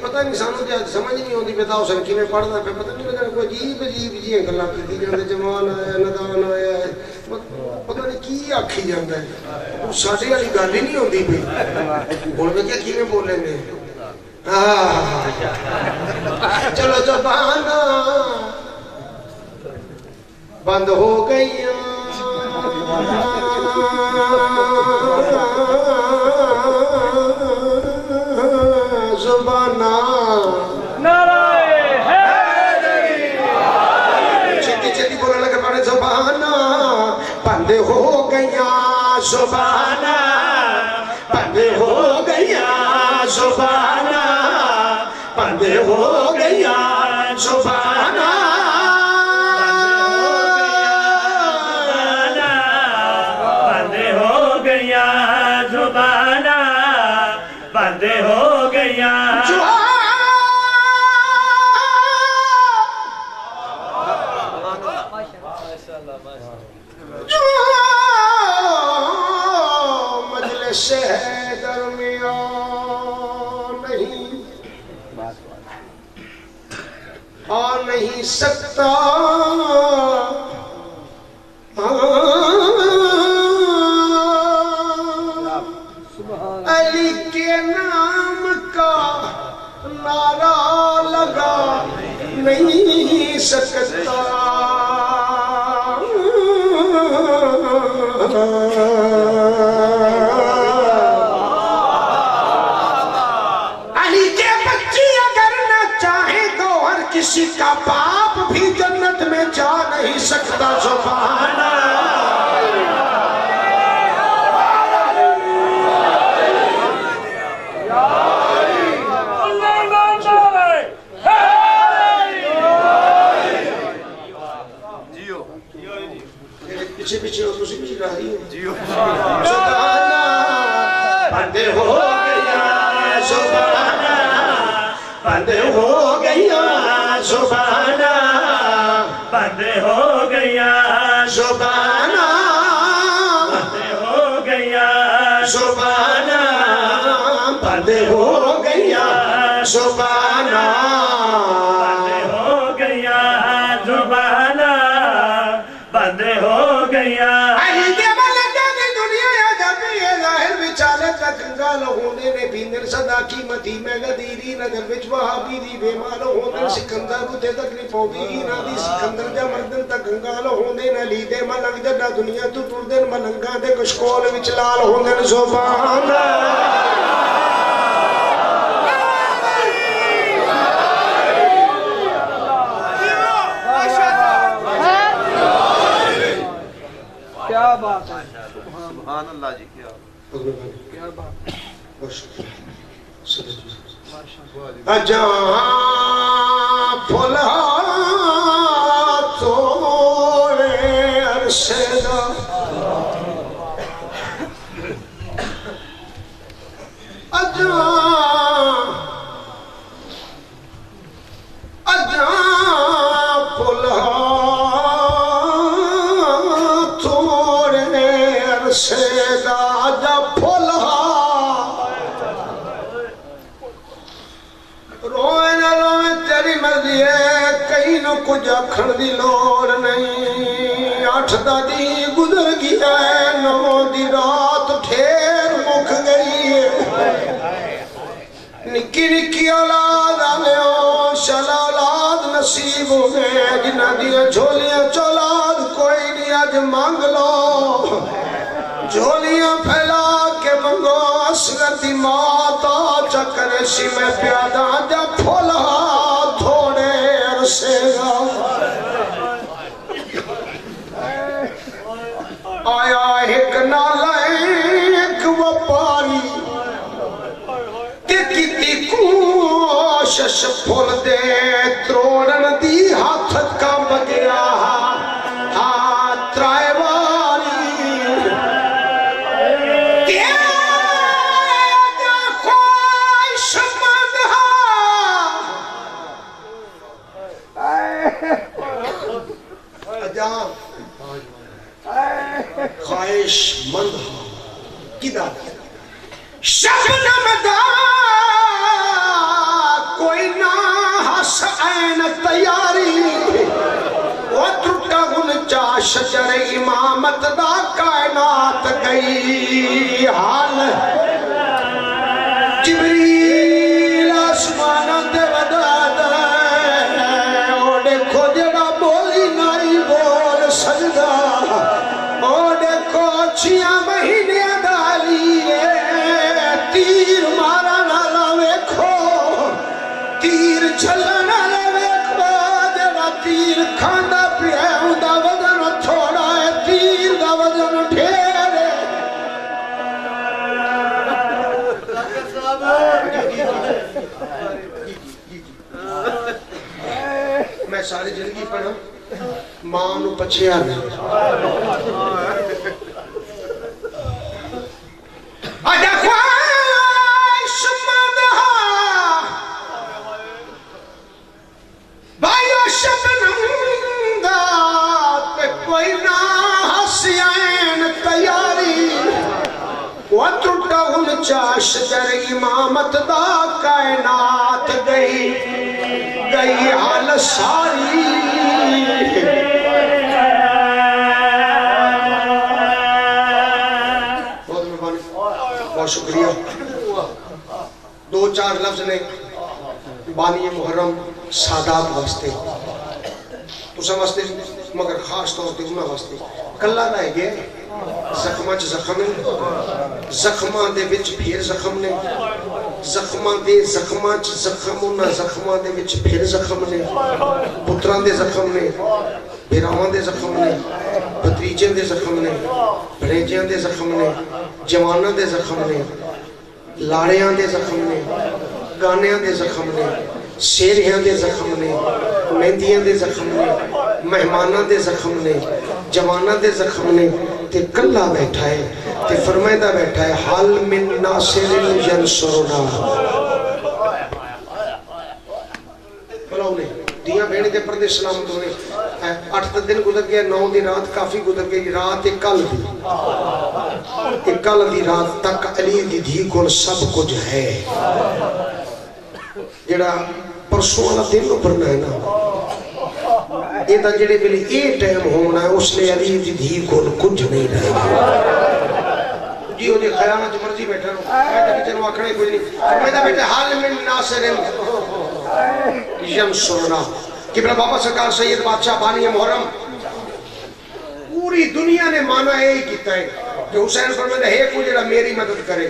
پتہ نہیں سانو تے سمجھ نہیں اوندی بتاؤ سن کیویں پڑھدا پھر پتہ نہیں لگا کوئی عجیب جی گلاں کیتی جاندے جوان آیا ندان آیا پتہ نہیں کی آکھی جاندا ہے وہ ساڈے والی گل ہی نہیں ہوندی پئی ہن ویکھیا کیویں بولیں گے چلو زباناں بند ہو گئیاں زبانہ چھتی چھتی بولنے لگے پڑھے زبانہ بند ہو گیا زبانہ بند ہو گیا زبانہ بند ہو گیا زبانہ
بند ہو گیا زبانہ بند ہو گیا
مجلس درمیان نہیں آ نہیں سکتا علی کے نام کا نعرہ لگا نہیں سکتا علی کے بچی اگر نہ چاہے تو ہر کسی کا باپ بھی جنت میں جا نہیں سکتا سبحان پیچھے پیچھے ہو تسی بھی راہی ہو زبانہ بند ہو گیا زبانہ بند ہو گیا زبانہ
بند ہو گیا
زبانہ
بند ہو گیا
زبانہ بند ہو گیا زبانہ
بند ہو گیا زبانہ بند ہو گیا
علی کے ملکہ کی دنیا یا جبی ہے ظاہر بچالے کا کنگال ہونے نے بیندر صدا قیمتی میں غدیری نگر بچ وہابی دی بے مال ہونے سکندر روتے تکلیف ہو بھی نا دی سکندر جا مردن تک کنگال ہونے نہ لیدے ملنگ جڑا دنیا تو ٹور دن ملنگا دے کشکول وچ لال ہونے زبان
کیا بات ہے
سبحان اللہ جی کیا
بات
جہاں پھلا توڑے عرصے دا پھلا توڑے عرصے دا جا پھلا روئے نہ روئے تیری مرضی ہے کہیں نہ کچھ اکھڑ دی لوڑ نہیں 8 دا دی گزر گیا ہے 9 دی رات نصیب ہو گئے جنہ دیا جھولیاں چولاد کوئی نہیں اج مانگ لو جھولیاں پھیلا کے منگو اصغر دی ماتا چکر سی میں پیادا جا پھولا تھوڑے عرصے گا آیا ایک نالائیں ایک وپاری کتی کوشش پھول دے تروڑن دی ہاتھ کام گیا ترائے واری تیرا خواہش مند اجان خواہش مند کدھا شبنم دا کوئی نہ ہس این تیاری وہ ٹوٹا گنچا شجر امامت دا کائنات گئی حال جبریل آسمان دے وداد او دیکھو جڑا بولی نائی بول سجدہ او دیکھو چھیاں مہینے دالی تیر مارا نالا ویکھو تیر چلنا نہ ویکھو جڑا تیر کھاندا پیا اوندا وزن تھوڑا ہے تیر دا وزن ڈھیر ہے میں ساری زندگی پڑھا ماں نو پچھیا نہیں آجا خواہش مند بھائیو شبنم دا تے کوئی نہ ہسیاں تیاری وہ ٹوٹا اونچا شجر امامت دا کائنات گئی گئی حال ساری بہت شکریہ دو چار لفظ نے بانی محرم سادات واسطے تو سمجھتے مگر خاص طور تے انہاں واسطے کلا لائے گئے زخماں چ زخم نے زخماں دے وچ پھر زخم نے زخماں دے زخماں چ زخم انہاں زخماں دے وچ پھر زخم نے پتراں دے زخم نے بھراواں دے زخم نے بھتریجے دے زخم نے بھڑیجیاں دے زخم نے جواناں دے زخم نے لاڑیاں دے زخم نے گانیاں دے زخم نے شیریاں دے زخم نے مہندیاں دے زخم نے مہماناں دے زخم نے جواناں دے زخم نے تے کلا بیٹھا ہے تے فرمائدہ بیٹھا ہے حال من ناصر ینصرنا بلاؤ نے دیاں بھیڑ دے پردے سلامت ہونے 8 دن گزر گیا 9 دی رات کافی گزر گئی رات ایک کل دی رات تک علی دی دھی کول سب کچھ ہے جڑا پرسوں والا دن بھرنا ہے نا یہ تا جڑے ویلے یہ ٹائم ہونا ہے اس نے علی دی دھی کول کچھ نہیں رہے جی وہ جی خیانت مرضی بیٹھا رہو میں تو چلو آکھنے کوئی نہیں میں تو بیٹھے حال من ناصر ینصرنا قبلہ بابا سرکار سید بادشاہ بانی محرم پوری دنیا نے مانا یہی کیتا ہے کہ حسین فرماتا ہے کوئی جڑا میری مدد کرے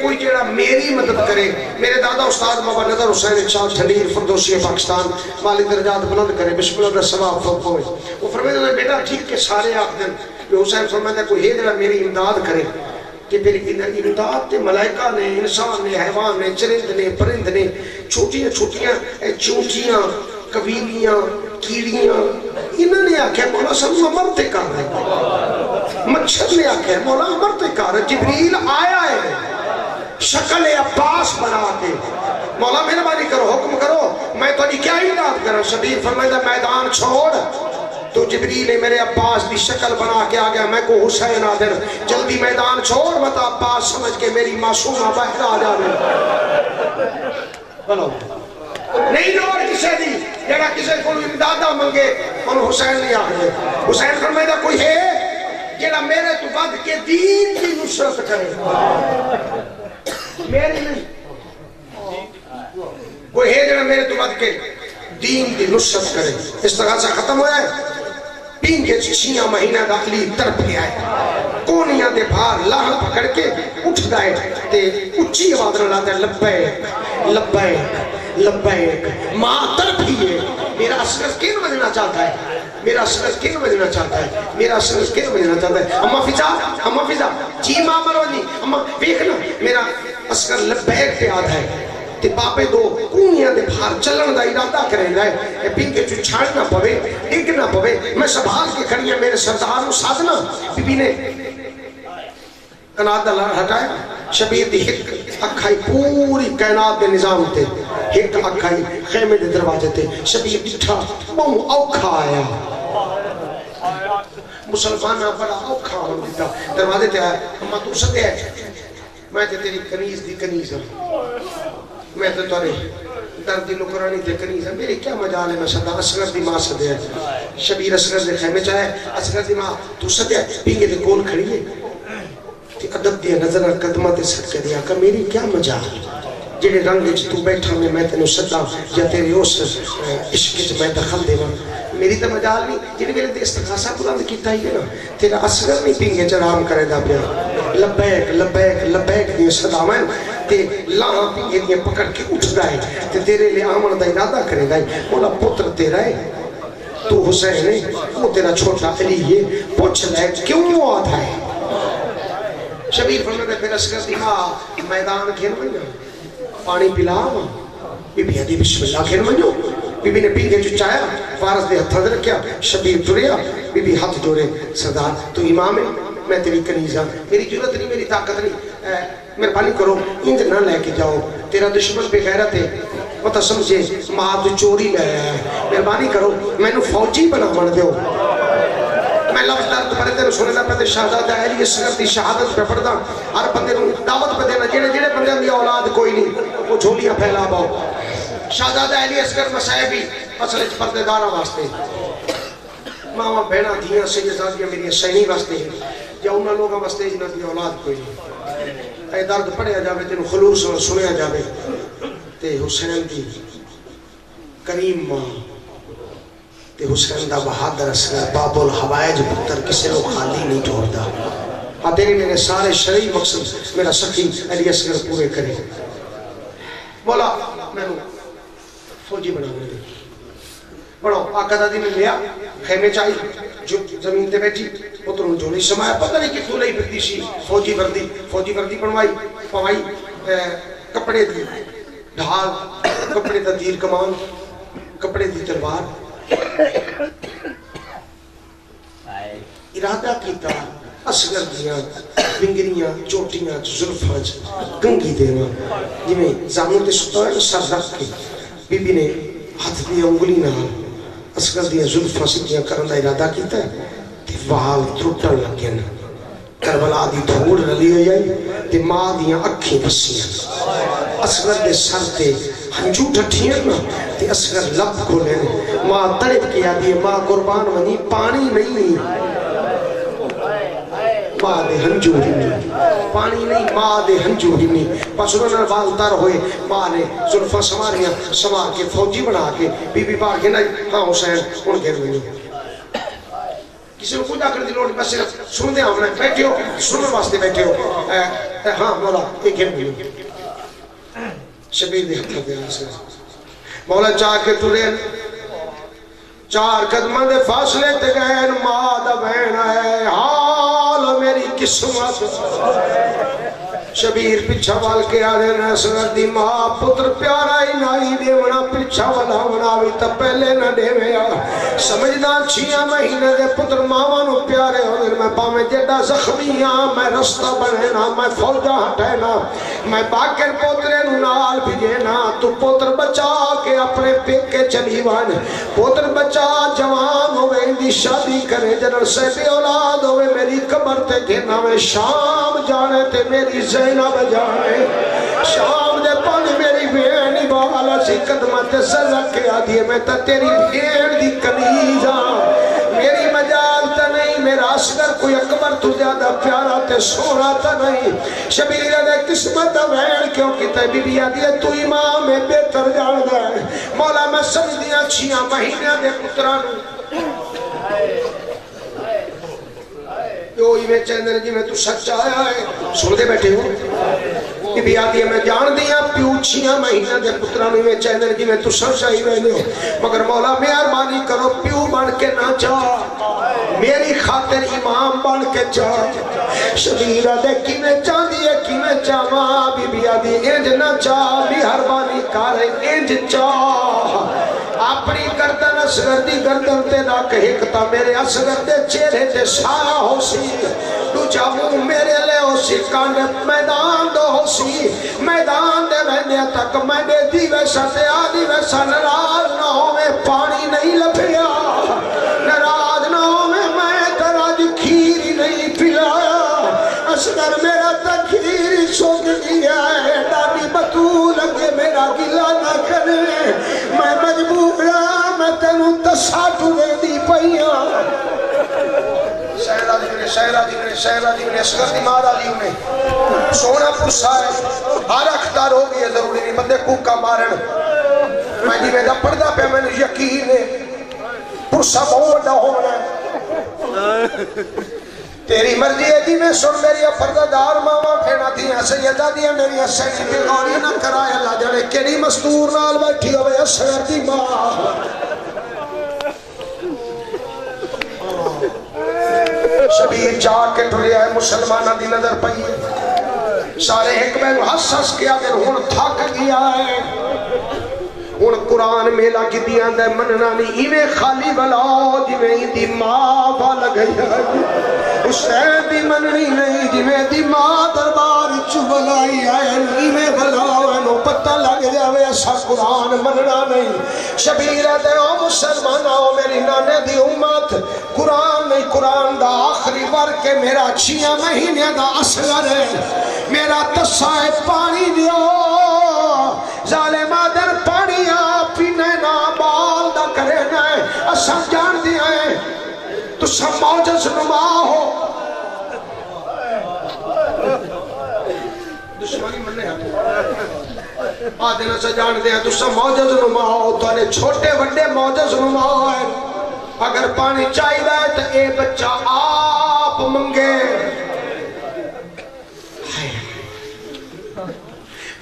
کوئی جڑا میری مدد کرے میرے دادا استاد بابا نظر حسین شاہ ٹھنڈیر فردوسی پاکستان مالک درجات بلند کرے بسم اللہ ثواب فوق ہوئے وہ فرماتا ہے بیٹا ٹھیک کہ سارے آپ دن کہ حسین فرماتا ہے کوئی ہے جڑا میری امداد کرے کہ پھر امداد تے ملائکہ نے انسان نے حیوان نے چرند نے پرند نے چھوٹیاں چھوٹیاں چونٹیاں قبیلیاں کیڑیاں انہوں نے آکھے مولا سب امر تے کر رہے مچھر نے آکھے مولا امر تے کر رہے جبریل آیا ہے شکل عباس بنا کے مولا مہربانی کرو حکم کرو میں تو کیا امداد کروں شبیر فرمائدہ میدان چھوڑ تو جبریل میرے عباس دی شکل بنا کے آگیا میں کو حسین آدر جلدی میدان چھوڑ متا عباس سمجھ کے میری معصومہ باہر آ جانے بلو نہیں دوڑ کسے دی جڑا کسے کو امدادہ منگے انہوں حسین نہیں آگے حسین فرمائدہ کوئی ہے جڑا میرے تو بد کے دین کی نصرت کرے میرے نہیں کوئی ہے جڑا میرے تو بد کے دین دی نصرت کرے استغاثہ ختم ہوا ہے پینگے 6 مہینہ دا علی تڑپے آئے کونیاں دے بھار لاہ پکڑ کے اٹھ گئے تے اچھی آواز نہ لاتے لبیک لبیک لبیک ماں تڑپی ہے میرا اصغر کین بجنا چاہتا ہے میرا اصغر کین بجنا چاہتا ہے میرا اصغر کین بجنا چاہتا ہے اما فضا جی ماں مروانی اما دیکھنا میرا اصغر لبیک پہ آتا ہے تے باپے دو کونیاں دے بھار چلن دا ارادہ کریں گا اے پینکے جو چھاڑنا پوے ڈگنا پوے میں سبھال کے کھڑیاں میرے سردار سادنا بی بی نے کنات دا لڑ ہٹایا شبیر دی ہک اکھائی پوری کائنات دے نظام تے ہک اکھائی خیمے دے دروازے تے شبیر ڈٹھا بہت اوکھا آیا مسلمانہ بڑا اوکھا ہوں دیتا دروازے تے آیا اما تو سدے ہے میں تے تیری کنیز دی کنیز ہوں میں تو تورے دردی لکرانی تے کنیز ہے میری کیا مجال ہے میں صدا اصغر دی ماں سدے ہے شبیر اصغر دے خیمے چاہے اصغر دی ماں تو سدے ہے پینگے دے کول کھڑی ہے تے ادب دیا نظر قدمہ تے صدقہ دیا کہ میری کیا مجال جڑے رنگ وچ تو بیٹھا میں تینوں سدا یا تیرے اس عشق وچ میں دخل دیواں میری تو مجال نہیں جڑے میرے تے استغاثہ بلند کیتا ہی ہے نا تیرا اصغر نہیں پینگے چرام کرے دا پیا لبیک لبیک لبیک دی صداواں تے لاں پینگے دی پکڑ کے اٹھ گئے تے تیرے لئے آمن دا ارادہ کرے گا مولا پتر تیرا ہے تو حسین ہے وہ تیرا چھوٹا علی ہے پوچھ لے کیوں آتا ہے شبیر فرماتا ہے پھر اصغر دی ماں میدان کھیل بنیا پانی پلا بی بی حدی بسم اللہ کھیل بنیو بی بی نے پینگے جو چایا فارس دے ہتھا در کیا شبیر ٹریا بی بی ہاتھ جوڑے سردار تو امام ہے میں تیری کنیزہ میری جرت نہیں میری طاقت نہیں مہربانی کرو انج نہ لے کے جاؤ تیرا دشمن بے غیرت ہے پتہ سمجھے ماں تو چوری لے آیا ہے مہربانی کرو میں نو فوجی بنا من دیو میں لفظ درد پڑھے تیرے سنے لے پہتے شہادت اہلی اصغر دی شہادت پہ پڑھدا ہر بندے نو دعوت پہ دینا جڑے بندے دی اولاد کوئی نہیں وہ جھولیاں پھیلا باؤ شہادت اہلی اصغر مسائبی اصل اچ پردے دارا واسطے ماما بہنا دھیاں سیدزادیاں میری سینی واسطے یا انہاں لوگاں واسطے جنہاں دی اولاد کوئی نہیں اے درد پڑھیا جاوے تینو خلوص اور سنیا جاوے تے حسین دی کریم ماں تے حسین دا بہادر اصغر باب الحوائج پتر کسے لو خالی نہیں چھوڑدا ہاں تیری میرے سارے شرعی مقصد میرا سخی علی اصغر پورے کرے بولا میں فوجی بنا دے بڑھو آقا دادی میں لیا خیمے چاہی جو زمین تے بیٹھی پتروں جوڑی سمایا پتہ نہیں کہ کھولے ہی پردی سی فوجی وردی بنوائی پوائی کپڑے دی ڈھال کپڑے دا تیر کمان کپڑے دی تلوار ارادہ کیتا اصغر دیاں بنگریاں چوٹیاں زلفاں گنگی دیواں جی میں زامن تے ستا ہے سر رکھ کے بی بی نے ہاتھ دی انگلی نہ اصغر دیاں زلفاں سکیاں کرن دا ارادہ کیتا ہے تے وال ترٹن لگے نا کربلا دی دھوڑ رلی ہوئی ہے تے ماں دیاں اکھیں بسیاں اصغر دے سر تے ہنجو ٹھٹھیاں نا تے اصغر لب کھولے ماں تڑپ کے آدھی ماں قربان ونی پانی نہیں ماں دے ہنجو ہی نہیں پانی نہیں ماں دے ہنجو ہی نہیں پس انہوں نے وال تر ہوئے ماں نے زلفہ سماریاں سمار کے فوجی بنا کے بی بی پاک کے نہیں ہاں حسین ان کے روئی کسی کو پوجا کر دی لوٹ بس صرف سن دے ہم نے بیٹھے ہو سنن واسطے بیٹھے ہو ہاں مولا ایک گھر ملو شبیر دے ہتھا دے آسے مولا چاہ کے ترین 4 قدمہ دے فاصلے تے گئن ماں دا بہن ہے حال میری قسمت شبیر پچھا وال کے آدھے اصغر دی ماں پتر پیارا ہی نائی دے ونا پچھا والا وناوی تا پہلے نہ دے ویا سمجھدان 6 مہینے دے پتر ماما نو پیارے ہو دن میں پاویں جیڈا زخمیاں میں رستہ بنینا میں فوجا ہٹینا میں باکر پوترے نو نال بھیجینا تو پوتر بچا کے اپنے پیکے چلی وان پوتر بچا جوان ہوئے اندی شادی کرے جنر سے بھی اولاد ہوئے میری قبر تے گھنا میں شام جانے تے میری زینب جانے شام دے پانی میری بھینی بالا سی قدمت سر رکھے آدھیے میں تا تیری بھین دی کنیزاں میری مجال تا نہیں میرا اصغر کوئی اکبر تو زیادہ پیارا تے سونا تا نہیں شبیر دے قسمت وین کیوں کی تے بی بی آدھیے تو امام بہتر جان گئے مولا میں سمجھدیاں 6 مہینے دے پتراں جو میں چندر جی میں تو سچ آیا ہے سن دے بیٹھے ہو کہ بھی آدھی میں جان دیا پیو 6 مہینہ دے پتران میں چندر جی میں تو سچ آئی رہنے ہو مگر مولا مہربانی کرو پیو بن کے نہ چاہ میری خاطر امام بن کے چاہ شبیرہ دے کی میں چاہ دیئے کی میں چاہ بی آدھی انج نہ چاہ مہربانی کارے انج چاہ اپنی گردن اصغر دی گردن تے نہ کہکتا میرے اصغر دے چہرے تے سایہ ہو سی تو جامو میرے لے ہو سی کانڈ میدان دو ہو سی میدان دے رہنے تک میں نے دیوے ستے آدھی ویسا نراز نہ ہو میں پانی نہیں لپیا نراز نہ ہو میں ترا دی کھیری نہیں پلایا اصغر میرا تکھیری سوک دیا ہے دانی بطول لگے میرا گلہ نہ کرے میں مجبور رہا میں تینوں تساٹو دے دی پئیاں شہرہ دیونے اصغر دی مارا دیونے سونا پرسا ہے ہر اختار ہو گئی ہے ضروری نہیں بندے کوکا مارن میں جی میں دا پردہ پہ میں نے یقین ہے پرسا بہت بڑا ہونا تیری مرضی ہے جی میں سن میری پردہ دار ماما پھینا تھی سیدہ دیا میری سینی پہ غوری نہ کرائے اللہ جانے کیڑی مستور نال بیٹھی ہوئے اصغر دی ماں شبیر جا کے ٹھلے آئے مسلمانہ دی نظر پئی سارے حکمیں ہس ہس کیا کہ ہون تھک گیا ہے ہون قرآن میلا کی دیاں دے مننا نہیں ایویں خالی بلاؤ جویں دی ماں بھال گئی حسین دی مننی نہیں جویں دی ماں دربار چبلائی آئے ایویں بلاؤ انو پتہ لگ جاوے ایسا قرآن مننا نہیں شبیر دے او مسلمان آؤ میری نانے دی امت قرآن نہیں قرآن دا آخری بار کے میرا 6 مہینے دا اصغر ہے میرا تسائے پانی دیو ظالمہ در پانی آپ پینے نا بال دا کرے نائے اساں جان دیا ہے تو سب موجز نما ہو دشمنی مننے آدھے سے جان دیا تو سب موجز نما ہو تو انہیں چھوٹے وڈے موجز نما ہے اگر پانی چاہی دا ہے تو اے بچہ آپ منگے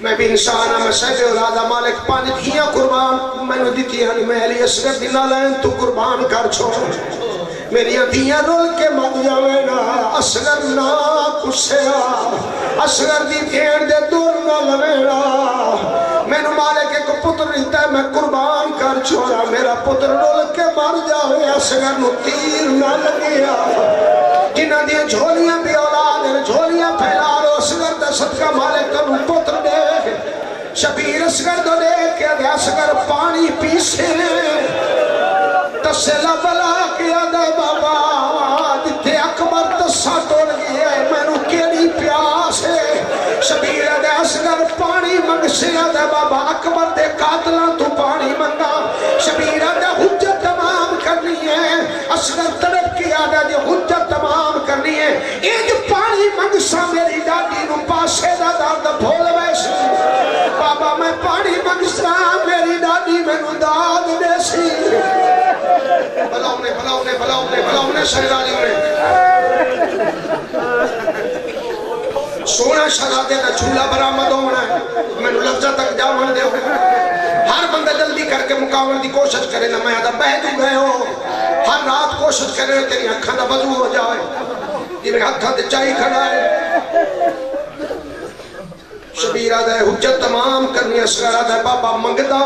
میں بھی انسان ہوں میں صحیح اولادہ مالک پانی دیا قربان میں نے دیتی ہے میں علی اصغر دینا لائن تو قربان کر چھوڑ میری دیا رول کے مد جاوے نا اصغر نا کسیا اصغر دی بھیڑ دے دور نہ لوینا میں نے مالک ایک پتر رہتا ہے میں قربان کر چھوڑا میرا پتر رول کے مر جاوے اصغر نو تیر نہ لگیا جنہ دیا جھولیاں بھی اولاد ہیں جھولیاں پھیلا رہو اصغر دا صدقہ مالک کنو پتر دے شبیر اصغر دو دے کہ اصغر پانی پیسے تسلا بلا کیا دے بابا جتے اکبر تسا توڑ گیا ہے میں نو کیڑی پیاس ہے شبیر دے اصغر پانی منگ سیا دے بابا اکبر دے قاتلان تو پانی منگا شبیر دے حجت تمام کرنی ہے اصغر تڑپ کیا دے حجت تمام کرنی ہے ایک پانی منگ سا میری ڈاڈی نو پاسے دا دارد بھول ویسی بابا میں پانی منگ سا میری ڈاڈی میں نو داد دے سی بلاؤنے شہزادی انہیں سونا شہزادے کا جھولا برآمد ہونا ہے میں نے لفظہ تک جاون دے ہوئے ہر بندہ جلدی کر کے مقابل دی کوشش کرے نہ میں آدھا بہت گئے ہو ہر رات کوشش کرے تیری اکھاں دا وضو ہو جائے جی میں ہاتھاں تے چاہی کھڑا ہے شبیر آدھا ہے حجت تمام کرنی اصغر آدھا ہے بابا منگدہ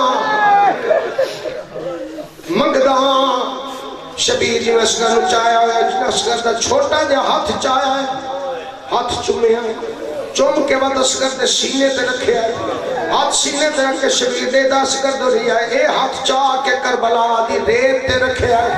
شبیر جی میں اصغر نو چاہیا ہے اصغر دا چھوٹا جا ہاتھ چاہیا ہے ہاتھ چومے ہیں چوم کے بعد اصغر دے سینے تے رکھے ہیں ہاتھ سینے تے رکھ کے شبیر دے دا اصغر دو رہی ہے اے ہاتھ چاہ کے کربلا دی ریت تے رکھے ہیں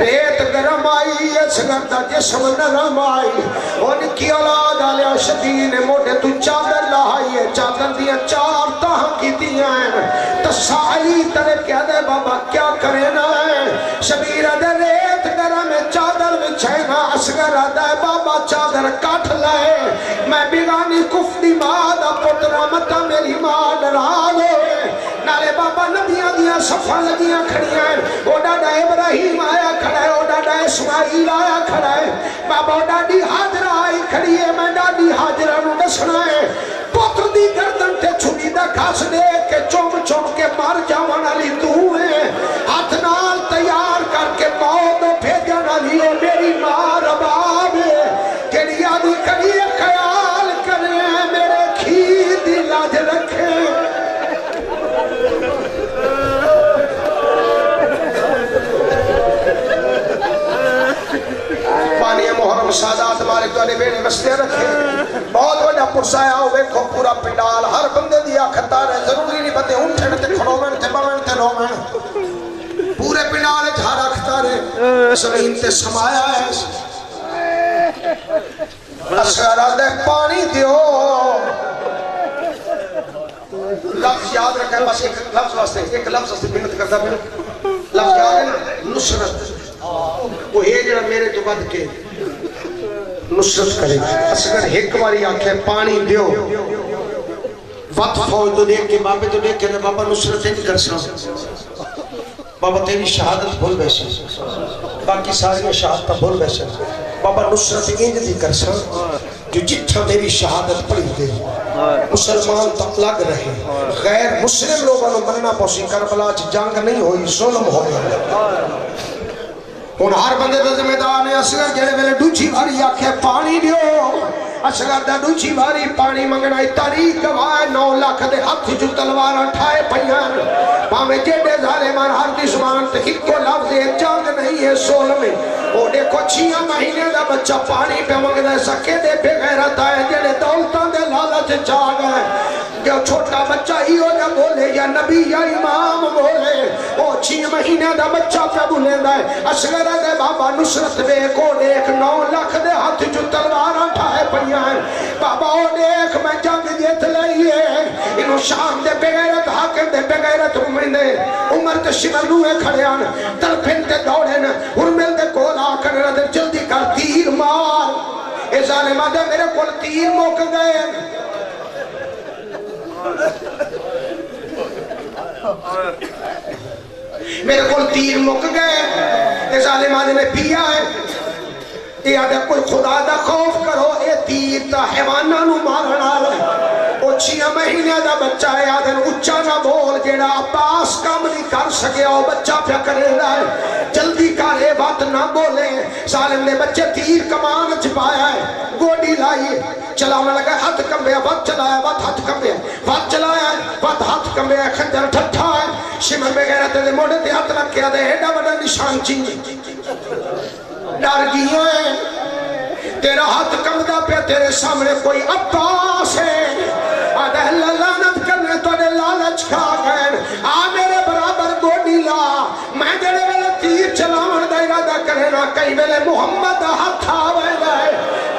ریت گرم آئی اصغر دا جسم نرم آئی ان کی اولاد آلیا شبیر نے موٹے تو چادر لائی ہے چادر دیا 4 تاہ کی دیا ہیں تسائی ترے کیا دے بابا کیا کرے نا ہے شبیر دے ریت گرم چادر بچھائنا اصغر دے بابا چادر کاٹ لائے میں بیگانی کفتی ماں دا پترہ متا میری ماں نراز ہوئے نالے بابا بابا نبیاں دیاں صفاں لگیاں کھڑیاں او ڈاڈا ابراہیم آیا کھڑا ہے او ڈاڈا اسماعیل آیا کھڑا ہے بابا ڈاڈی حاجرہ آئی کھڑی ہے میں ڈاڈی حاجرہ نو دسنا ہے پتر دی گردن تے چھری دا گھاس دے کے چوم چوم کے مر جاون والی تو ہے ہاتھ نال تیار کر کے موت بھیجن والی ہے میری ماں رباب جڑی آدھی کریے خیال کرے میرے کھیر دی لاج رکھے پانی محرم سادات مالک تو نے بیڑے بستے رکھے بہت بڑا پرسایا ہوئے کو پورا پنڈال ہر بندے دیا خطار ہے ضروری نہیں بندے اٹھن تے کھڑومن تے بمن تے رومن پورے پنڈال جھارا خطار ہے زمین تے سمایا ہے اسرا دے پانی دیو لفظ یاد رکھیں بس ایک لفظ واسطے ایک لفظ واسطے محنت کرتا پھر لفظ یاد ہے نا نصرت وہ ہے جڑا میرے تو بد کے نصرت کرے اصغر ایک باری آنکھیں پانی دیو وقت فوج تو دیکھ کے بابے تو دیکھ کے بابا نصرت نہیں کر سکتا بابا تیری شہادت بھول بیسے باقی ساری شہادت بھول بیسے بابا نصرت انج نہیں کر سکتا جو جتھا میری شہادت پڑھی دے مسلمان تک لگ رہے غیر مسلم لوگوں نے مننا پوسی کربلا جنگ نہیں ہوئی ظلم ہوئی ہن ہر بندے دا ذمہ دار ہے اصغر جڑے ویلے دوجھی باری آکھے پانی دیو اصغر دا دوجھی باری پانی منگنا تاریخ گواہ 9 لاکھ دے ہاتھ جو تلواراں ٹھائے پیاں پاویں جیڑے ظالمان ہر دی زبان تے اکو لفظ جنگ نہیں ہے ظلم او دیکھو 6 مہینے دا بچہ پانی پہ منگدا ہے سکے دے بے غیرت ہے جڑے دولتاں دے لالچ چا گئے جو چھوٹا بچہ ہی ہو جا بولے یا نبی یا امام بولے او 6 مہینے دا بچہ پہ بولیندا ہے اصغر دے بابا نصرت بے کو دیکھ 9 لاکھ دے ہاتھ جو تلواراں ٹھائے پیاں بابا او دیکھ میں جنگ جیت لئیے انہوں شام دے بے غیرت حاکم دے بے غیرت عمر تے شمر نوے کھڑے آن تلفن تے دوڑن ہرمل دے کول آ کر ردر جلدی کر تیر مار اے ظالمہ دے میرے کول تیر موک گئے میرے کول تیر مک گئے اے ظالمہ دے میں پیا ہے اے آدھے کوئی خدا دا خوف کرو اے تیر تا حیوانہ نو مارنا لے او 6 مہینے دا بچہ ہے آدھے اچھا نہ بول جیڑا عباس کام نہیں کر سکے او بچہ پہ کرے رہا ہے جلدی کرے بات نہ بولے ظالم نے بچے تیر کمان چھپایا ہے گوڑی لائی چلاونے لگا ہاتھ کمبے بات چلایا بات ہاتھ کمبے بات چلایا بات ہاتھ کمبے خنجر ٹھٹھا ہے شمر میں گئے رہتے دے موڑے دے ہاتھ رکھ کیا دے ایڈا بڑا نشان چینی ڈر گئی ہیں تیرا ہاتھ کمدہ پہ تیرے سامنے کوئی عباس ہے آدھے اللہ لعنت کرنے تو نے لالچ کھا گئے آ میرے برابر گوڑی لا میں جڑے ویلے تیر چلاون دا ارادہ کرے نا کئی ویلے محمد دا ہاتھ آوے گئے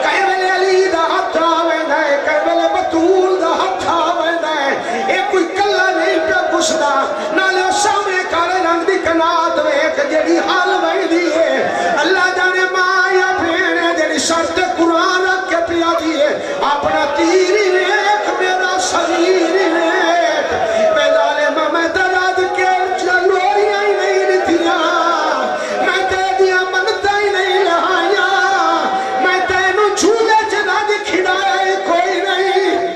کئی ویلے علی دا ہاتھ آوے گئے کئی ویلے بطول دا ہاتھ آوے گئے اے کوئی کلہ نہیں پہ گھسدا نالے سامنے کارے رنگ دی کنات ویک جڑی حال وئی دی ہے اللہ جانے ماں یا بھیڑے جڑی شرط قرآن رکھ کے پیا دیئے اپنا تیری ویک میرا شریر ویک میں ظالمہ میں درد کے جلوریاں ہی نہیں رتیاں میں تے دیا منتا ہی نہیں لہایا میں تینو جھولے جنا دی کھڑایا کوئی نہیں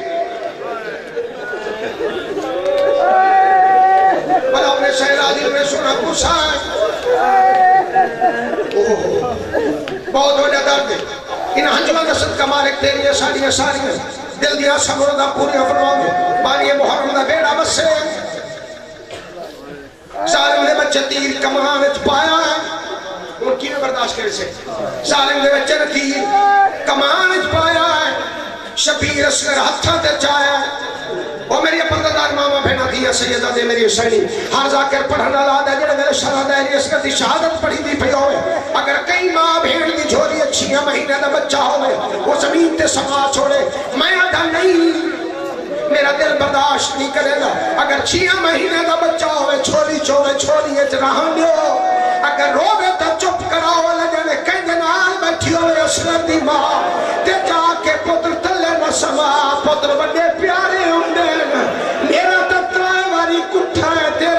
بل اپنے شہرازی میں سنا پوچھا بہت بڑا درد ہے ان ہنجمہ کا صدقہ مارک تیری ساری دل دیا صبر دا پوری افرما میں بانی محرم دا بیڑا بس ہے ظالم دے بچے تیر کمان اچ پایا ہے ان کی میں برداشت کرے سے ظالم دے بچے تیر کمان اچ پایا ہے شبیر اصغر ہتھاں تے چایا ہے وہ میری پردادار ماما بہنا دیا سیدہ دے میری حسینی ہر ذاکر پڑھنا لادا جڑے میرے شرح دائری اصغر دی شہادت پڑھی دی پہ ہوئے اگر کئی ماں بھیڑ دی جھوری 6 مہینے دا بچہ ہوئے وہ زمین تے سما چھوڑے میں آدھا نہیں میرا دل برداشت نہیں کرے گا اگر 6 مہینے دا بچہ ہوئے چھوڑی اچراہاں دیو اگر روے تا چپ کراؤ لگنے کئی دنال بیٹھی ہوئے اصغر دی ماں تے جا کے پتر تلے نہ سما پتر بڑے پیارے ہوں میرا تترائے واری کٹھا ہے تیرا